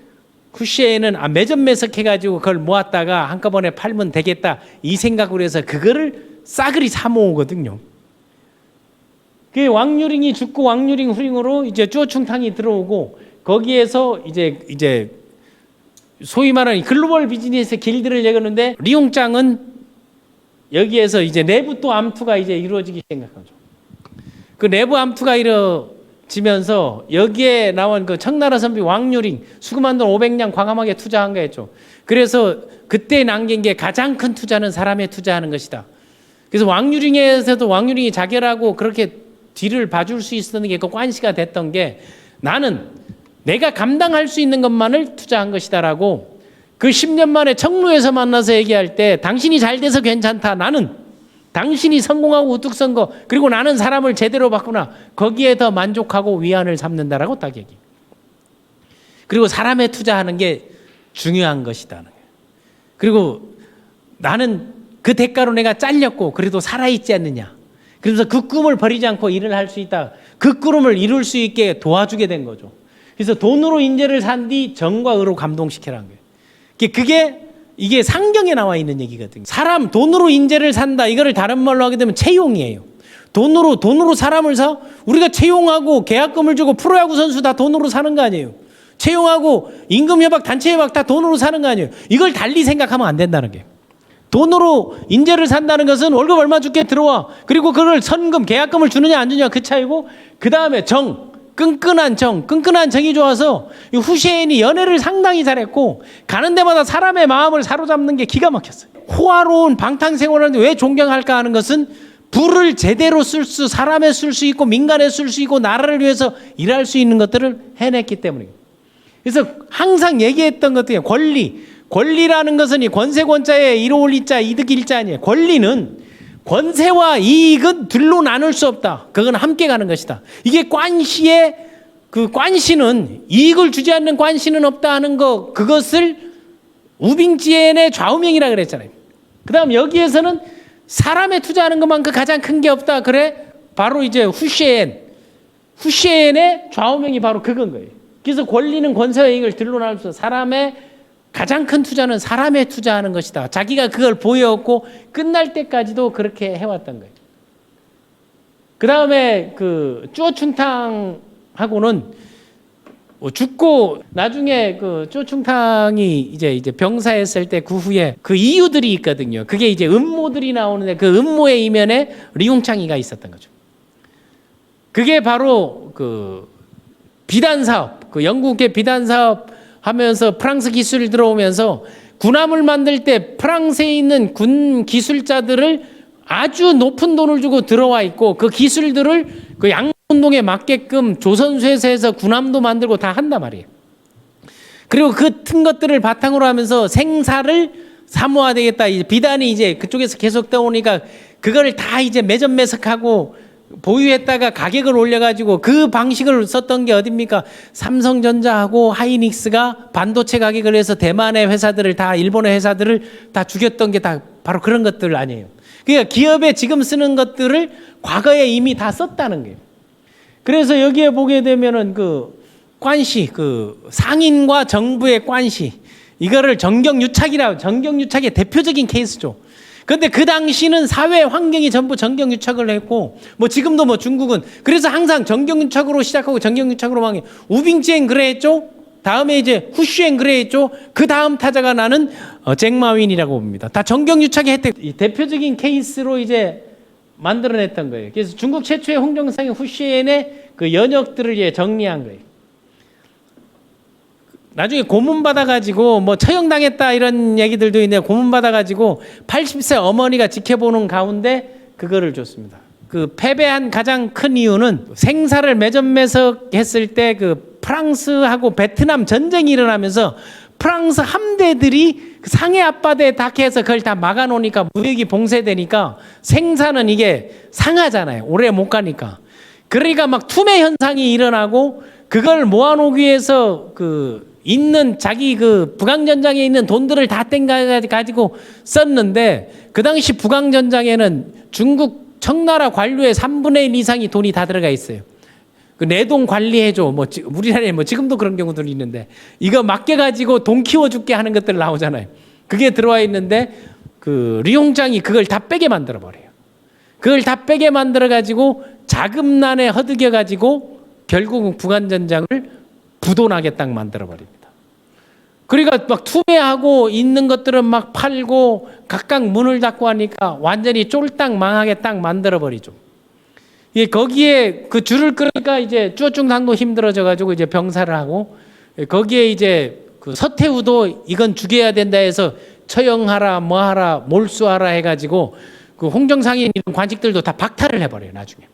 후시엔은 매점매석해가지고 그걸 모았다가 한꺼번에 팔면 되겠다 이 생각으로 해서 그거를 싸그리 사 모으거든요. 그 왕유링이 죽고 왕유링 후링으로 이제 쭈어충탕이 들어오고 거기에서 이제 소위 말하는 글로벌 비즈니스 길들을 내거는데 리홍장은 여기에서 이제 내부 또 암투가 이제 이루어지기 시작하죠. 그 내부 암투가 이루어지면서 여기에 나온 그 청나라 선비 왕유링 수금한 돈 500냥 광함하게 투자한 거였죠. 그래서 그때 남긴 게 가장 큰 투자는 사람에 투자하는 것이다. 그래서 왕유링에서도 왕유링이 자결하고 그렇게 뒤를 봐줄 수 있었던 게 그 관시가 됐던 게 나는 내가 감당할 수 있는 것만을 투자한 것이다라고 그 10년 만에 청루에서 만나서 얘기할 때 당신이 잘 돼서 괜찮다. 나는 당신이 성공하고 우뚝 선 거 그리고 나는 사람을 제대로 봤구나. 거기에 더 만족하고 위안을 삼는다라고 딱 얘기. 그리고 사람에 투자하는 게 중요한 것이다. 그리고 나는 그 대가로 내가 잘렸고 그래도 살아있지 않느냐. 그래서 그 꿈을 버리지 않고 일을 할 수 있다. 그 꿈을 이룰 수 있게 도와주게 된 거죠. 그래서 돈으로 인재를 산 뒤 정과 의로 감동시키라는 거예요. 그게 이게 상경에 나와 있는 얘기거든요. 사람 돈으로 인재를 산다. 이거를 다른 말로 하게 되면 채용이에요. 돈으로 사람을 사? 우리가 채용하고 계약금을 주고 프로야구 선수 다 돈으로 사는 거 아니에요. 채용하고 임금협약, 단체협약 다 돈으로 사는 거 아니에요. 이걸 달리 생각하면 안 된다는 거예요. 돈으로 인재를 산다는 것은 월급 얼마 줄게 들어와. 그리고 그걸 선금, 계약금을 주느냐 안 주느냐 그 차이고, 그 다음에 끈끈한 정이 좋아서 후세인이 연애를 상당히 잘했고 가는 데마다 사람의 마음을 사로잡는 게 기가 막혔어요. 호화로운 방탕생활하는데 왜 존경할까 하는 것은 부를 제대로 사람에 쓸 수 있고 민간에 쓸 수 있고 나라를 위해서 일할 수 있는 것들을 해냈기 때문이에요. 그래서 항상 얘기했던 것들이 권리라는 것은 이 권세권자의 이로울 이자 이득일 자 아니에요. 권리는 권세와 이익은 둘로 나눌 수 없다. 그건 함께 가는 것이다. 이게 관시의 그 관시는 이익을 주지 않는 관시는 없다 하는 거, 그것을 우빙지엔의 좌우명이라 그랬잖아요. 그다음 여기에서는 사람에 투자하는 것만큼 가장 큰 게 없다. 그래 바로 이제 후시엔의 좌우명이 바로 그건 거예요. 그래서 권리는 권세와 이익을 둘로 나눌 수 없다. 사람의 가장 큰 투자는 사람에 투자하는 것이다. 자기가 그걸 보여왔고 끝날 때까지도 그렇게 해왔던 거예요. 그 다음에 그 쭈어충탕하고는 죽고 나중에 그 쭈어충탕이 이제 병사했을 때 그 후에 그 이유들이 있거든요. 그게 이제 음모들이 나오는데 그 음모의 이면에 리홍창이가 있었던 거죠. 그게 바로 그 비단 사업, 그 영국의 비단 사업 하면서 프랑스 기술이 들어오면서 군함을 만들 때 프랑스에 있는 군 기술자들을 아주 높은 돈을 주고 들어와 있고 그 기술들을 그 양운동에 맞게끔 조선쇠에서 군함도 만들고 다 한단 말이에요. 그리고 같은 것들을 바탕으로 하면서 생사를 사무화되겠다. 이제 비단이 이제 그쪽에서 계속 떠오니까 그거를 다 이제 매점매석하고 보유했다가 가격을 올려가지고 그 방식을 썼던 게 어딥니까? 삼성전자하고 하이닉스가 반도체 가격을 해서 대만의 회사들을 다 일본의 회사들을 다 죽였던 게 다 바로 그런 것들 아니에요. 그러니까 기업에 지금 쓰는 것들을 과거에 이미 다 썼다는 거예요. 그래서 여기에 보게 되면은 그 관시, 그 상인과 정부의 관시, 이거를 정경유착이라고, 정경유착의 대표적인 케이스죠. 근데 그 당시는 사회 환경이 전부 정경유착을 했고, 뭐 지금도 뭐 중국은 그래서 항상 정경유착으로 시작하고 정경유착으로 망해. 우빙지엔 그래했죠. 다음에 이제 후슈엔 그래했죠. 그 다음 타자가 나는 잭마윈이라고 봅니다. 다 정경유착의 혜택. 이 대표적인 케이스로 이제 만들어냈던 거예요. 그래서 중국 최초의 홍정상의 후슈엔의 그 연역들을 이제 정리한 거예요. 나중에 고문 받아가지고 뭐 처형당했다 이런 얘기들도 있는데 고문 받아가지고 80세 어머니가 지켜보는 가운데 그거를 줬습니다. 그 패배한 가장 큰 이유는 생사를 매점매석했을 때 그 프랑스하고 베트남 전쟁이 일어나면서 프랑스 함대들이 상해 앞바다에 닥해서 그걸 다 막아놓으니까 무역이 봉쇄되니까 생사는 이게 상하잖아요. 오래 못 가니까. 그러니까 막 투매 현상이 일어나고 그걸 모아놓기 위해서 그 있는 자기 그 북왕전장에 있는 돈들을 다 땡가지고 썼는데 그 당시 북왕전장에는 중국 청나라 관료의 3분의 1 이상이 돈이 다 들어가 있어요. 그 내 돈 관리해줘. 뭐 우리나라에 뭐 지금도 그런 경우들이 있는데 이거 맡겨가지고 돈 키워줄게 하는 것들 나오잖아요. 그게 들어와 있는데 그 리홍장이 그걸 다 빼게 만들어 버려요. 그걸 다 빼게 만들어 가지고 자금난에 허덕여 가지고 결국은 북한전장을 부도나게 딱 만들어 버립니다. 그러니까 막 투매하고 있는 것들은 막 팔고 각각 문을 닫고 하니까 완전히 쫄딱 망하게 딱 만들어 버리죠. 예, 거기에 그 줄을 끄니까 이제 쭈어충탕도 힘들어져 가지고 이제 병사를 하고 거기에 이제 그 서태후도 이건 죽여야 된다 해서 처형하라 뭐하라 몰수하라 해가지고 그 홍정상인 이런 관직들도 다 박탈을 해버려요. 나중에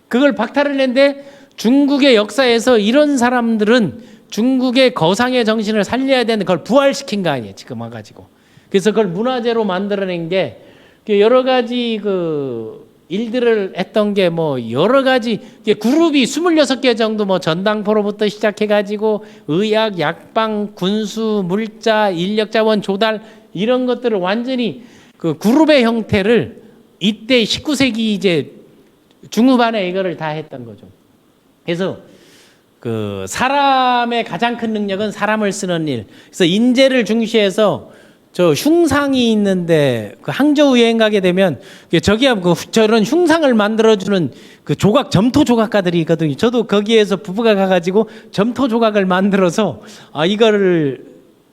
그걸 박탈을 했는데 중국의 역사에서 이런 사람들은 중국의 거상의 정신을 살려야 되는데 그걸 부활시킨 거 아니에요. 지금 와가지고. 그래서 그걸 문화재로 만들어낸 게 여러 가지 그 일들을 했던 게 뭐 여러 가지 그룹이 26개 정도 뭐 전당포로부터 시작해가지고 의학, 약방, 군수, 물자, 인력자원 조달 이런 것들을 완전히 그 그룹의 형태를 이때 19세기 이제 중후반에 이거를 다 했던 거죠. 그래서 그 사람의 가장 큰 능력은 사람을 쓰는 일. 그래서 인재를 중시해서 저 흉상이 있는데 그 항저우 여행 가게 되면 저기야 그 저런 흉상을 만들어주는 그 조각 점토 조각가들이 있거든요. 저도 거기에서 부부가 가가지고 점토 조각을 만들어서 이거를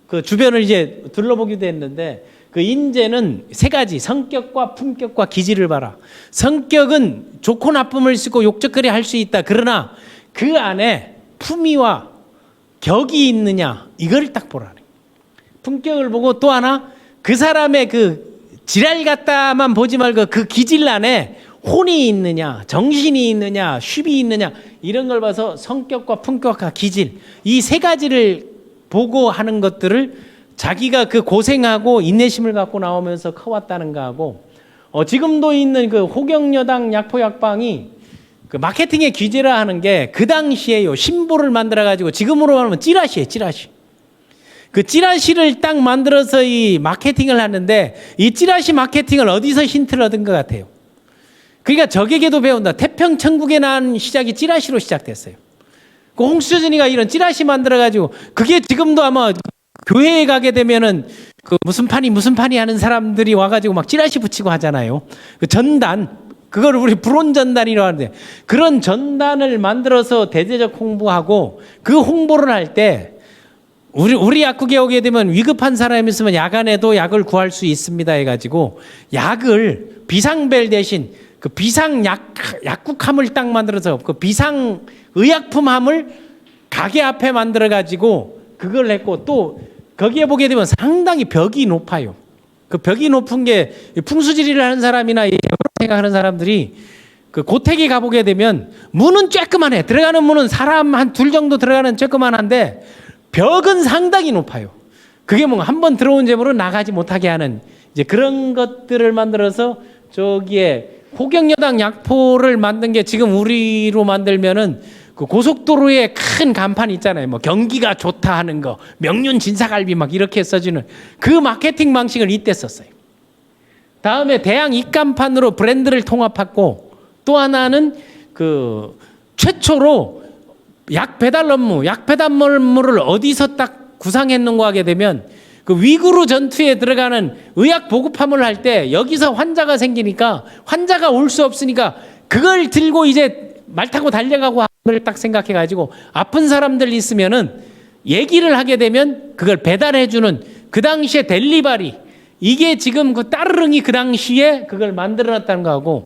그 주변을 이제 둘러보기도 했는데 그 인재는 세 가지, 성격과 품격과 기질을 봐라. 성격은 좋고 나쁨을 쓰고 욕적거리 할 수 있다. 그러나 그 안에 품위와 격이 있느냐, 이걸 딱 보라는 거예요. 품격을 보고 또 하나, 그 사람의 그 지랄 같다만 보지 말고 그 기질 안에 혼이 있느냐, 정신이 있느냐, 쉽이 있느냐, 이런 걸 봐서 성격과 품격과 기질, 이 세 가지를 보고 하는 것들을 자기가 그 고생하고 인내심을 갖고 나오면서 커왔다는 거하고, 지금도 있는 그 호경여당 약포약방이 그 마케팅의 귀재라 하는 게 그 당시에요, 심보를 만들어 가지고, 지금으로 말하면 찌라시예요, 찌라시. 그 찌라시를 딱 만들어서 이 마케팅을 하는데, 이 찌라시 마케팅을 어디서 힌트를 얻은 것 같아요? 그러니까 적에게도 배운다. 태평천국에 난 시작이 찌라시로 시작됐어요. 그 홍수전이가 이런 찌라시 만들어 가지고, 그게 지금도 아마 교회에 가게 되면은 그 무슨 판이 하는 사람들이 와가지고 막 찌라시 붙이고 하잖아요. 그 전단, 그걸 우리 불온 전단이라고 하는데, 그런 전단을 만들어서 대대적 홍보하고, 그 홍보를 할 때 우리 약국에 오게 되면 위급한 사람이 있으면 야간에도 약을 구할 수 있습니다 해가지고 약을 비상벨 대신 그 비상 약국함을 딱 만들어서 그 비상 의약품함을 가게 앞에 만들어 가지고 그걸 했고, 또 거기에 보게 되면 상당히 벽이 높아요. 그 벽이 높은 게 풍수지리를 하는 사람이나 생각하는 사람들이 그 고택에 가보게 되면 문은 쬐끄만해. 들어가는 문은 사람 한 둘 정도 들어가는 쬐끄만한데 벽은 상당히 높아요. 그게 뭐 한 번 들어온 재물은 나가지 못하게 하는 이제 그런 것들을 만들어서 저기에 호경여당 약포를 만든 게, 지금 우리로 만들면은 그 고속도로에 큰 간판 있잖아요. 뭐 경기가 좋다 하는 거, 명륜 진사갈비 막 이렇게 써주는 그 마케팅 방식을 이때 썼어요. 다음에 대양 입간판으로 브랜드를 통합했고, 또 하나는 그 최초로 약 배달 업무를 어디서 딱 구상했는가 하게 되면, 그 위구르 전투에 들어가는 의약 보급함을 할 때 여기서 환자가 생기니까 환자가 올 수 없으니까 그걸 들고 이제 말 타고 달려가고 하는 딱 생각해 가지고, 아픈 사람들 있으면은 얘기를 하게 되면 그걸 배달해 주는, 그 당시에 델리바리, 이게 지금 그 따르릉이 그 당시에 그걸 만들어 놨다는 거하고,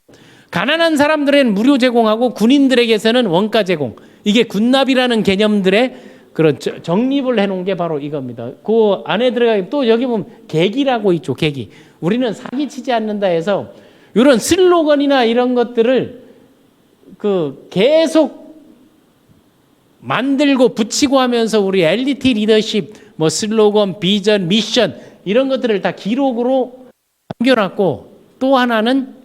가난한 사람들에는 무료 제공하고 군인들에게서는 원가 제공, 이게 군납이라는 개념들의 그런 정립을 해놓은 게 바로 이겁니다. 그 안에 들어가면 또 여기 보면 계기라고 있죠. 계기. 우리는 사기치지 않는다 해서 이런 슬로건이나 이런 것들을 그 계속 만들고 붙이고 하면서 우리 엘리트 리더십, 뭐 슬로건, 비전, 미션 이런 것들을 다 기록으로 남겨놨고, 또 하나는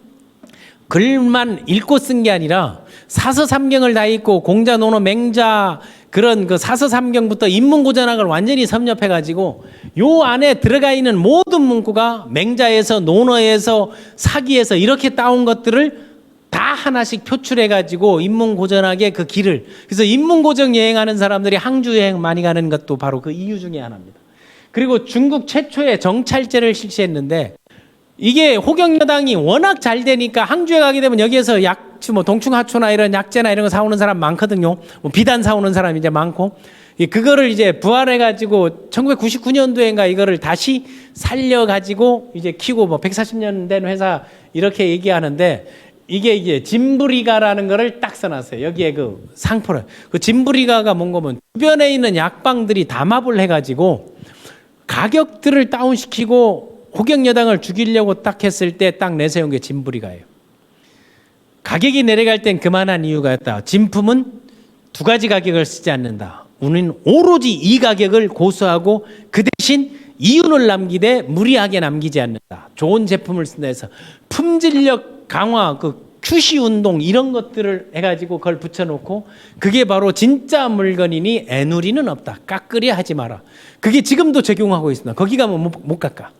글만 읽고 쓴 게 아니라 사서삼경을 다 읽고 공자, 논어, 맹자 그런 그 사서삼경부터 인문고전학을 완전히 섭렵해가지고 요 안에 들어가 있는 모든 문구가 맹자에서 논어에서 사기에서 이렇게 따온 것들을 다 하나씩 표출해가지고 인문고전학의 그 길을, 그래서 인문고전 여행하는 사람들이 항주 여행 많이 가는 것도 바로 그 이유 중에 하나입니다. 그리고 중국 최초의 정찰제를 실시했는데, 이게 호경여당이 워낙 잘 되니까 항주에 가게 되면 여기에서 약주, 뭐 동충하초나 이런 약재나 이런 거 사오는 사람 많거든요. 뭐 비단 사오는 사람 이제 많고, 그거를 이제 부활해가지고 1999년도인가 이거를 다시 살려가지고 이제 키고, 뭐 140년 된 회사 이렇게 얘기하는데, 이게 진부리가라는 거를 딱 써놨어요. 여기에 그 상표를. 그 진부리가가 뭔가면 주변에 있는 약방들이 담합을 해가지고 가격들을 다운시키고 호경여당을 죽이려고 딱 했을 때 딱 내세운 게 진부리가예요. 가격이 내려갈 땐 그만한 이유가 있다. 진품은 두 가지 가격을 쓰지 않는다. 우리는 오로지 이 가격을 고수하고 그 대신 이윤을 남기되 무리하게 남기지 않는다. 좋은 제품을 쓴다 해서 품질력 강화, 그 QC 운동 이런 것들을 해가지고 그걸 붙여놓고, 그게 바로 진짜 물건이니 애누리는 없다. 깎으려 하지 마라. 그게 지금도 적용하고 있습니다. 거기 가면 못 깎아.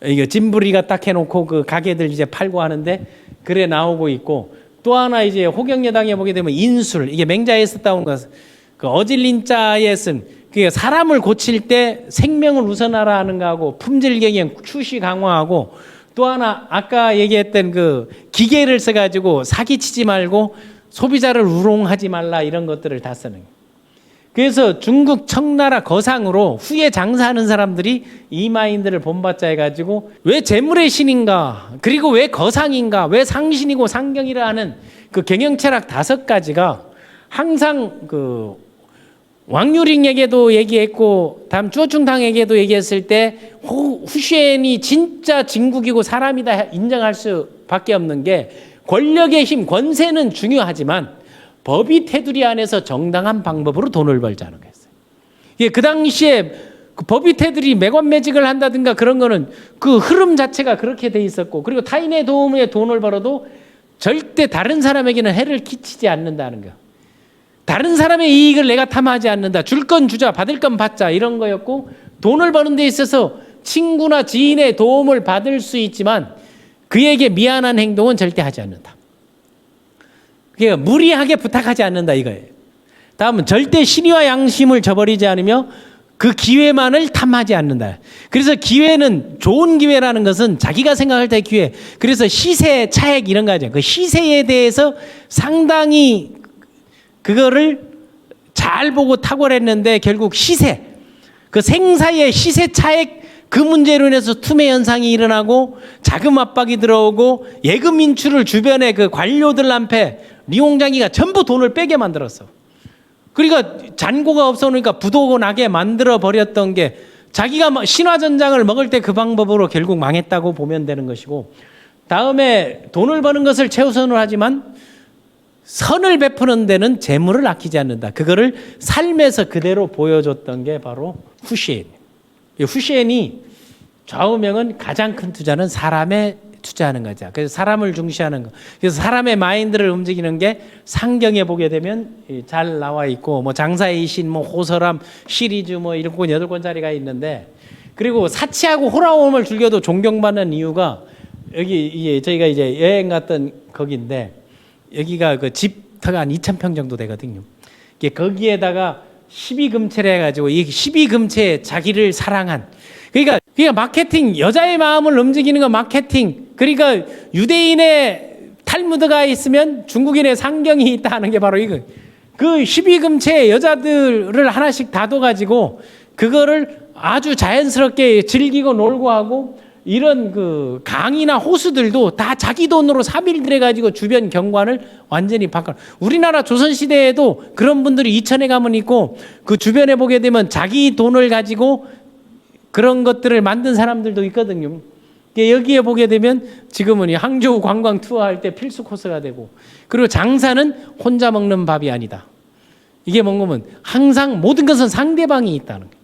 이게 진부리가 딱 해놓고 그 가게들 이제 팔고 하는데 그래 나오고 있고, 또 하나 이제 호경여당에 보게 되면 인술, 이게 맹자에서 따온 거, 그 어질린자에 쓴, 그게 사람을 고칠 때 생명을 우선하라 하는 거하고 품질 경영 QC 강화하고, 또 하나 아까 얘기했던 그 기계를 써가지고 사기치지 말고 소비자를 우롱하지 말라, 이런 것들을 다 쓰는 거예요. 그래서 중국 청나라 거상으로 후에 장사하는 사람들이 이 마인드를 본받자 해가지고 왜 재물의 신인가, 그리고 왜 거상인가, 왜 상신이고 상경이라 하는 그 경영철학 5가지가 항상 그 왕유링에게도 얘기했고 다음 주어충탕에게도 얘기했을 때 후쉔이 진짜 진국이고 사람이다 인정할 수밖에 없는 게 권력의 힘, 권세는 중요하지만 법이 테두리 안에서 정당한 방법으로 돈을 벌자는 거였어요. 예, 그 당시에 그 법이 테두리 매관매직을 한다든가 그런 거는 그 흐름 자체가 그렇게 돼 있었고, 그리고 타인의 도움에 돈을 벌어도 절대 다른 사람에게는 해를 끼치지 않는다는 거. 다른 사람의 이익을 내가 탐하지 않는다. 줄 건 주자, 받을 건 받자, 이런 거였고, 돈을 버는 데 있어서 친구나 지인의 도움을 받을 수 있지만 그에게 미안한 행동은 절대 하지 않는다. 그러니까 무리하게 부탁하지 않는다 이거예요. 다음은 절대 신의와 양심을 저버리지 않으며 그 기회만을 탐하지 않는다. 그래서 기회는, 좋은 기회라는 것은 자기가 생각할 때 기회. 그래서 시세, 차액 이런 거 하죠. 그 시세에 대해서 상당히 그거를 잘 보고 탁월했는데 결국 시세, 그 생사의 시세 차액, 그 문제로 인해서 투매 현상이 일어나고 자금 압박이 들어오고 예금 인출을 주변에 그 관료들한테 리홍장이가 전부 돈을 빼게 만들었어. 그러니까 잔고가 없어오니까 부도고 나게 만들어 버렸던 게, 자기가 신화전장을 먹을 때 그 방법으로 결국 망했다고 보면 되는 것이고, 다음에 돈을 버는 것을 최우선으로 하지만 선을 베푸는 데는 재물을 아끼지 않는다. 그거를 삶에서 그대로 보여줬던 게 바로 후시엔. 후시엔이 좌우명은 가장 큰 투자는 사람에 투자하는 거죠. 그래서 사람을 중시하는 거. 그래서 사람의 마인드를 움직이는 게 상경에 보게 되면 잘 나와 있고, 뭐 장사의 신, 뭐 호서람 시리즈 뭐 7권 8권짜리가 있는데, 그리고 사치하고 호라움을 즐겨도 존경받는 이유가, 여기 이게 저희가 이제 여행 갔던 거기인데 여기가 그 집터가 한 2,000평 정도 되거든요. 이게 거기에다가 12금체를 해가지고 이 12금체에 자기를 사랑한, 그러니까 마케팅, 여자의 마음을 움직이는 거 마케팅. 그러니까 유대인의 탈무드가 있으면 중국인의 상경이 있다 하는 게 바로 이거. 그 12금체 여자들을 하나씩 다둬가지고 그거를 아주 자연스럽게 즐기고 놀고 하고, 이런 그 강이나 호수들도 다 자기 돈으로 사빌들해 가지고 주변 경관을 완전히 바꿔. 우리나라 조선시대에도 그런 분들이 이천에 가면 있고, 그 주변에 보게 되면 자기 돈을 가지고 그런 것들을 만든 사람들도 있거든요. 여기에 보게 되면 지금은 항저우 관광 투어할 때 필수 코스가 되고, 그리고 장사는 혼자 먹는 밥이 아니다. 이게 뭔가면 항상 모든 것은 상대방이 있다는 거예요.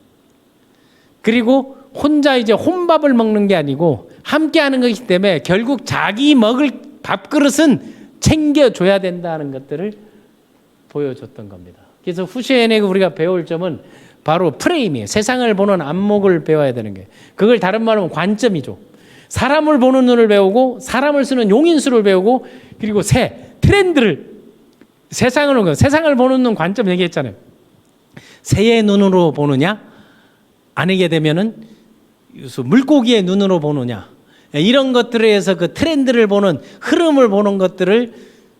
그리고 혼자 이제 혼밥을 먹는 게 아니고 함께 하는 것이기 때문에 결국 자기 먹을 밥그릇은 챙겨줘야 된다는 것들을 보여줬던 겁니다. 그래서 후시엔에게 우리가 배울 점은 바로 프레임이에요. 세상을 보는 안목을 배워야 되는 게. 그걸 다른 말로 하면 관점이죠. 사람을 보는 눈을 배우고, 사람을 쓰는 용인수를 배우고, 그리고 트렌드를, 세상을 보는 눈 관점 얘기했잖아요. 새의 눈으로 보느냐, 아니게 되면은 물고기의 눈으로 보느냐, 이런 것들에 의해서 그 트렌드를 보는, 흐름을 보는 것들을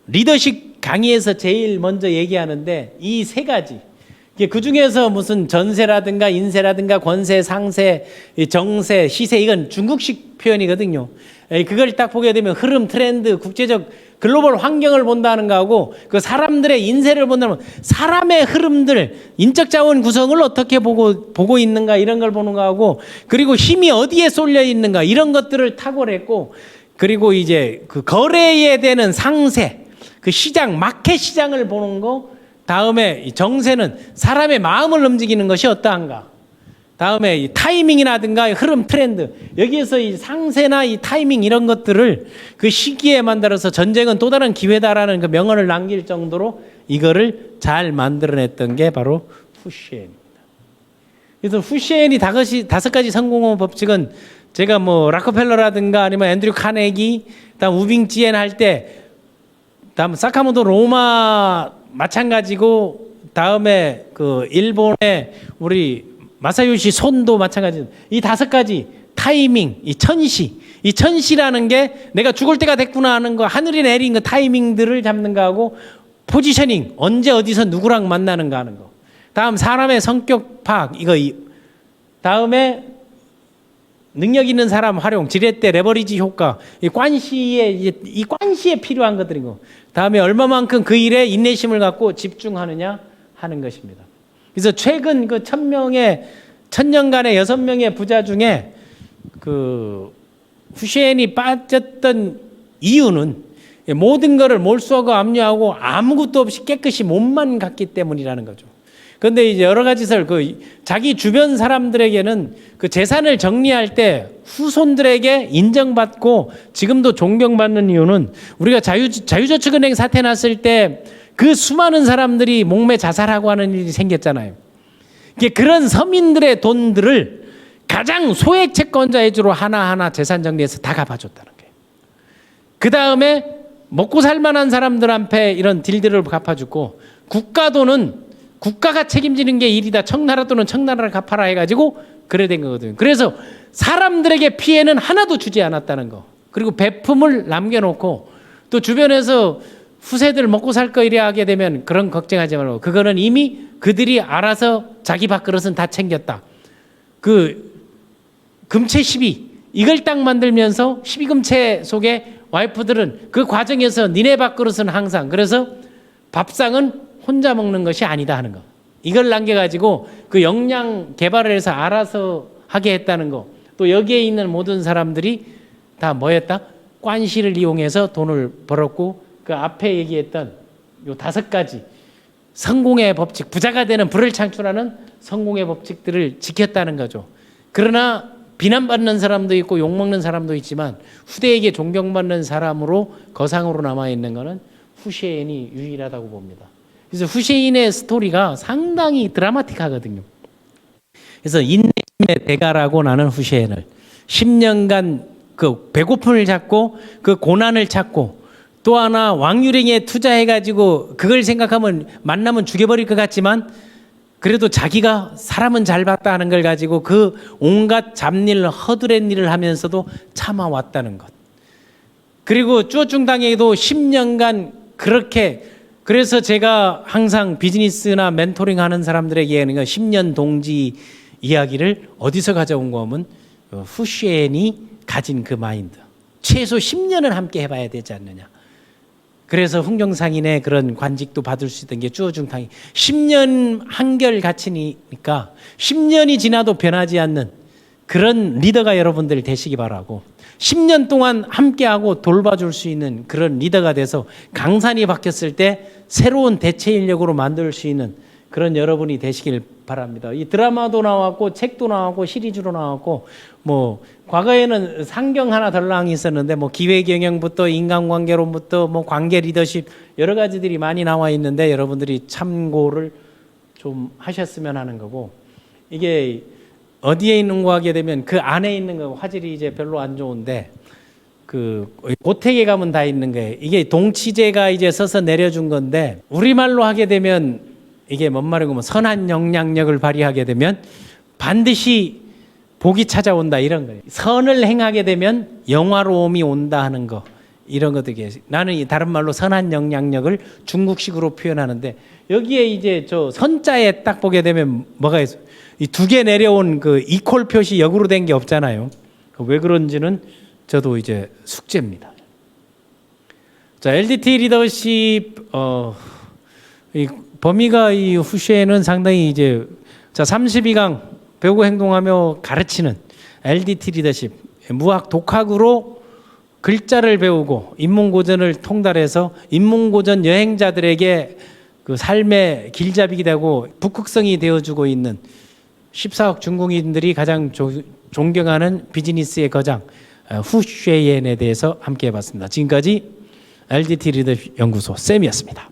리더십 강의에서 제일 먼저 얘기하는데, 이 3가지. 그 중에서 무슨 전세라든가 인세라든가 권세, 상세, 정세, 시세, 이건 중국식 표현이거든요. 그걸 딱 보게 되면 흐름, 트렌드, 국제적 글로벌 환경을 본다는 거하고, 그 사람들의 인세를 본다면 사람의 흐름들, 인적 자원 구성을 어떻게 보고 있는가, 이런 걸 보는 거하고, 그리고 힘이 어디에 쏠려 있는가, 이런 것들을 탁월했고, 그리고 이제 그 거래에 되는 상세, 그 시장, 마켓 시장을 보는 거. 다음에 정세는 사람의 마음을 움직이는 것이 어떠한가. 다음에 이 타이밍이라든가 흐름, 트렌드, 여기에서 이 상세나 이 타이밍 이런 것들을 그 시기에 만들어서 전쟁은 또 다른 기회다라는 그 명언을 남길 정도로 이거를 잘 만들어냈던 게 바로 후시엔입니다. 그래서 후시엔이 5가지 성공의 법칙은, 제가 뭐 락커펠러라든가 아니면 앤드류 카네기, 다음 우빙지엔 할 때, 다음 사카모토 로마 마찬가지고, 다음에 그 일본의 우리 마사요시 손도 마찬가지. 이 5가지 타이밍, 이 천시라는 게 내가 죽을 때가 됐구나 하는 거, 하늘이 내린 거 타이밍들을 잡는 거하고, 포지셔닝, 언제 어디서 누구랑 만나는가 하는 거. 다음 사람의 성격 파악, 다음에 능력 있는 사람 활용, 지렛대, 레버리지 효과, 이 관시에 필요한 것들이고, 다음에 얼마만큼 그 일에 인내심을 갖고 집중하느냐 하는 것입니다. 그래서 최근 그 1000년간의 6명의 부자 중에 그 후세인이 빠졌던 이유는 모든 것을 몰수하고 압류하고 아무것도 없이 깨끗이 몸만 갔기 때문이라는 거죠. 그런데 이제 여러 가지설 자기 주변 사람들에게는 그 재산을 정리할 때 후손들에게 인정받고 지금도 존경받는 이유는 우리가 자유저축은행 사태 났을 때 그 수많은 사람들이 목매 자살하고 하는 일이 생겼잖아요. 그런 서민들의 돈들을 가장 소액 채권자회주로 하나하나 재산 정리해서 다 갚아줬다는 거예요. 그 다음에 먹고 살만한 사람들한테 이런 딜들을 갚아주고, 국가도는 국가가 책임지는 게 일이다. 청나라 돈은 청나라를 갚아라 해가지고 그래 된 거거든요. 그래서 사람들에게 피해는 하나도 주지 않았다는 거. 그리고 배품을 남겨놓고 또 주변에서 후세들 먹고 살 거 이래 하게 되면 그런 걱정하지 말고, 그거는 이미 그들이 알아서 자기 밥그릇은 다 챙겼다. 그 금체 시비 이걸 딱 만들면서 시비금체 속에 와이프들은 그 과정에서 니네 밥그릇은 항상, 그래서 밥상은 혼자 먹는 것이 아니다 하는 거. 이걸 남겨가지고 그 역량 개발을 해서 알아서 하게 했다는 거. 또 여기에 있는 모든 사람들이 다 뭐였다? 관시를 이용해서 돈을 벌었고, 그 앞에 얘기했던 요 5가지 성공의 법칙, 부자가 되는 부를 창출하는 성공의 법칙들을 지켰다는 거죠. 그러나 비난받는 사람도 있고 욕먹는 사람도 있지만 후대에게 존경받는 사람으로 거상으로 남아있는 것은 후세인이 유일하다고 봅니다. 그래서 후세인의 스토리가 상당히 드라마틱하거든요. 그래서 인내심의 대가라고 나는 후세인을 10년간 그 배고픔을 찾고 그 고난을 찾고, 또 하나 왕유령에 투자해가지고 그걸 생각하면 만나면 죽여버릴 것 같지만 그래도 자기가 사람은 잘 봤다 하는 걸 가지고 그 온갖 잡일 허드렛 일을 하면서도 참아왔다는 것. 그리고 쭈어중당에도 10년간 그렇게, 그래서 제가 항상 비즈니스나 멘토링 하는 사람들에게 하는 건 10년 동지 이야기를 어디서 가져온 거면 후세인이 가진 그 마인드. 최소 10년은 함께 해봐야 되지 않느냐. 그래서 훈경상인의 그런 관직도 받을 수 있던 게 쭈어중탕이 10년 한결같이니까 10년이 지나도 변하지 않는 그런 리더가 여러분들 되시기 바라고, 10년 동안 함께하고 돌봐줄 수 있는 그런 리더가 돼서 강산이 바뀌었을 때 새로운 대체 인력으로 만들 수 있는 그런 여러분이 되시길 바랍니다. 이 드라마도 나왔고 책도 나왔고 시리즈로 나왔고, 뭐 과거에는 상경 하나 덜랑이 있었는데 뭐 기회경영부터 인간관계론부터 뭐 관계 리더십 여러 가지들이 많이 나와 있는데 여러분들이 참고를 좀 하셨으면 하는 거고, 이게 어디에 있는 거 하게 되면 그 안에 있는 거 화질이 이제 별로 안 좋은데 그 고택에 가면 다 있는 거예요. 이게 동치제가 이제 써서 내려준 건데 우리말로 하게 되면 이게 뭔 말이고, 뭐 선한 영향력을 발휘하게 되면 반드시 복이 찾아온다 이런 거예요. 선을 행하게 되면 영화로움이 온다 하는 거, 이런 것들이 나는 다른 말로 선한 영향력을 중국식으로 표현하는데, 여기에 이제 저 선자에 딱 보게 되면 뭐가 있어요? 이 2개 내려온 그 이퀄 표시 역으로 된 게 없잖아요. 왜 그런지는 저도 이제 숙제입니다. 자, LDT 리더십 이 범위가 이 후세인은 상당히 이제 자 32강 배우고 행동하며 가르치는 LDT 리더십, 무학 독학으로 글자를 배우고 인문고전을 통달해서 인문고전 여행자들에게 그 삶의 길잡이가 되고 북극성이 되어주고 있는 14억 중국인들이 가장 존경하는 비즈니스의 거장 후세인에 대해서 함께 해봤습니다. 지금까지 LDT 리더십 연구소 쌤이었습니다.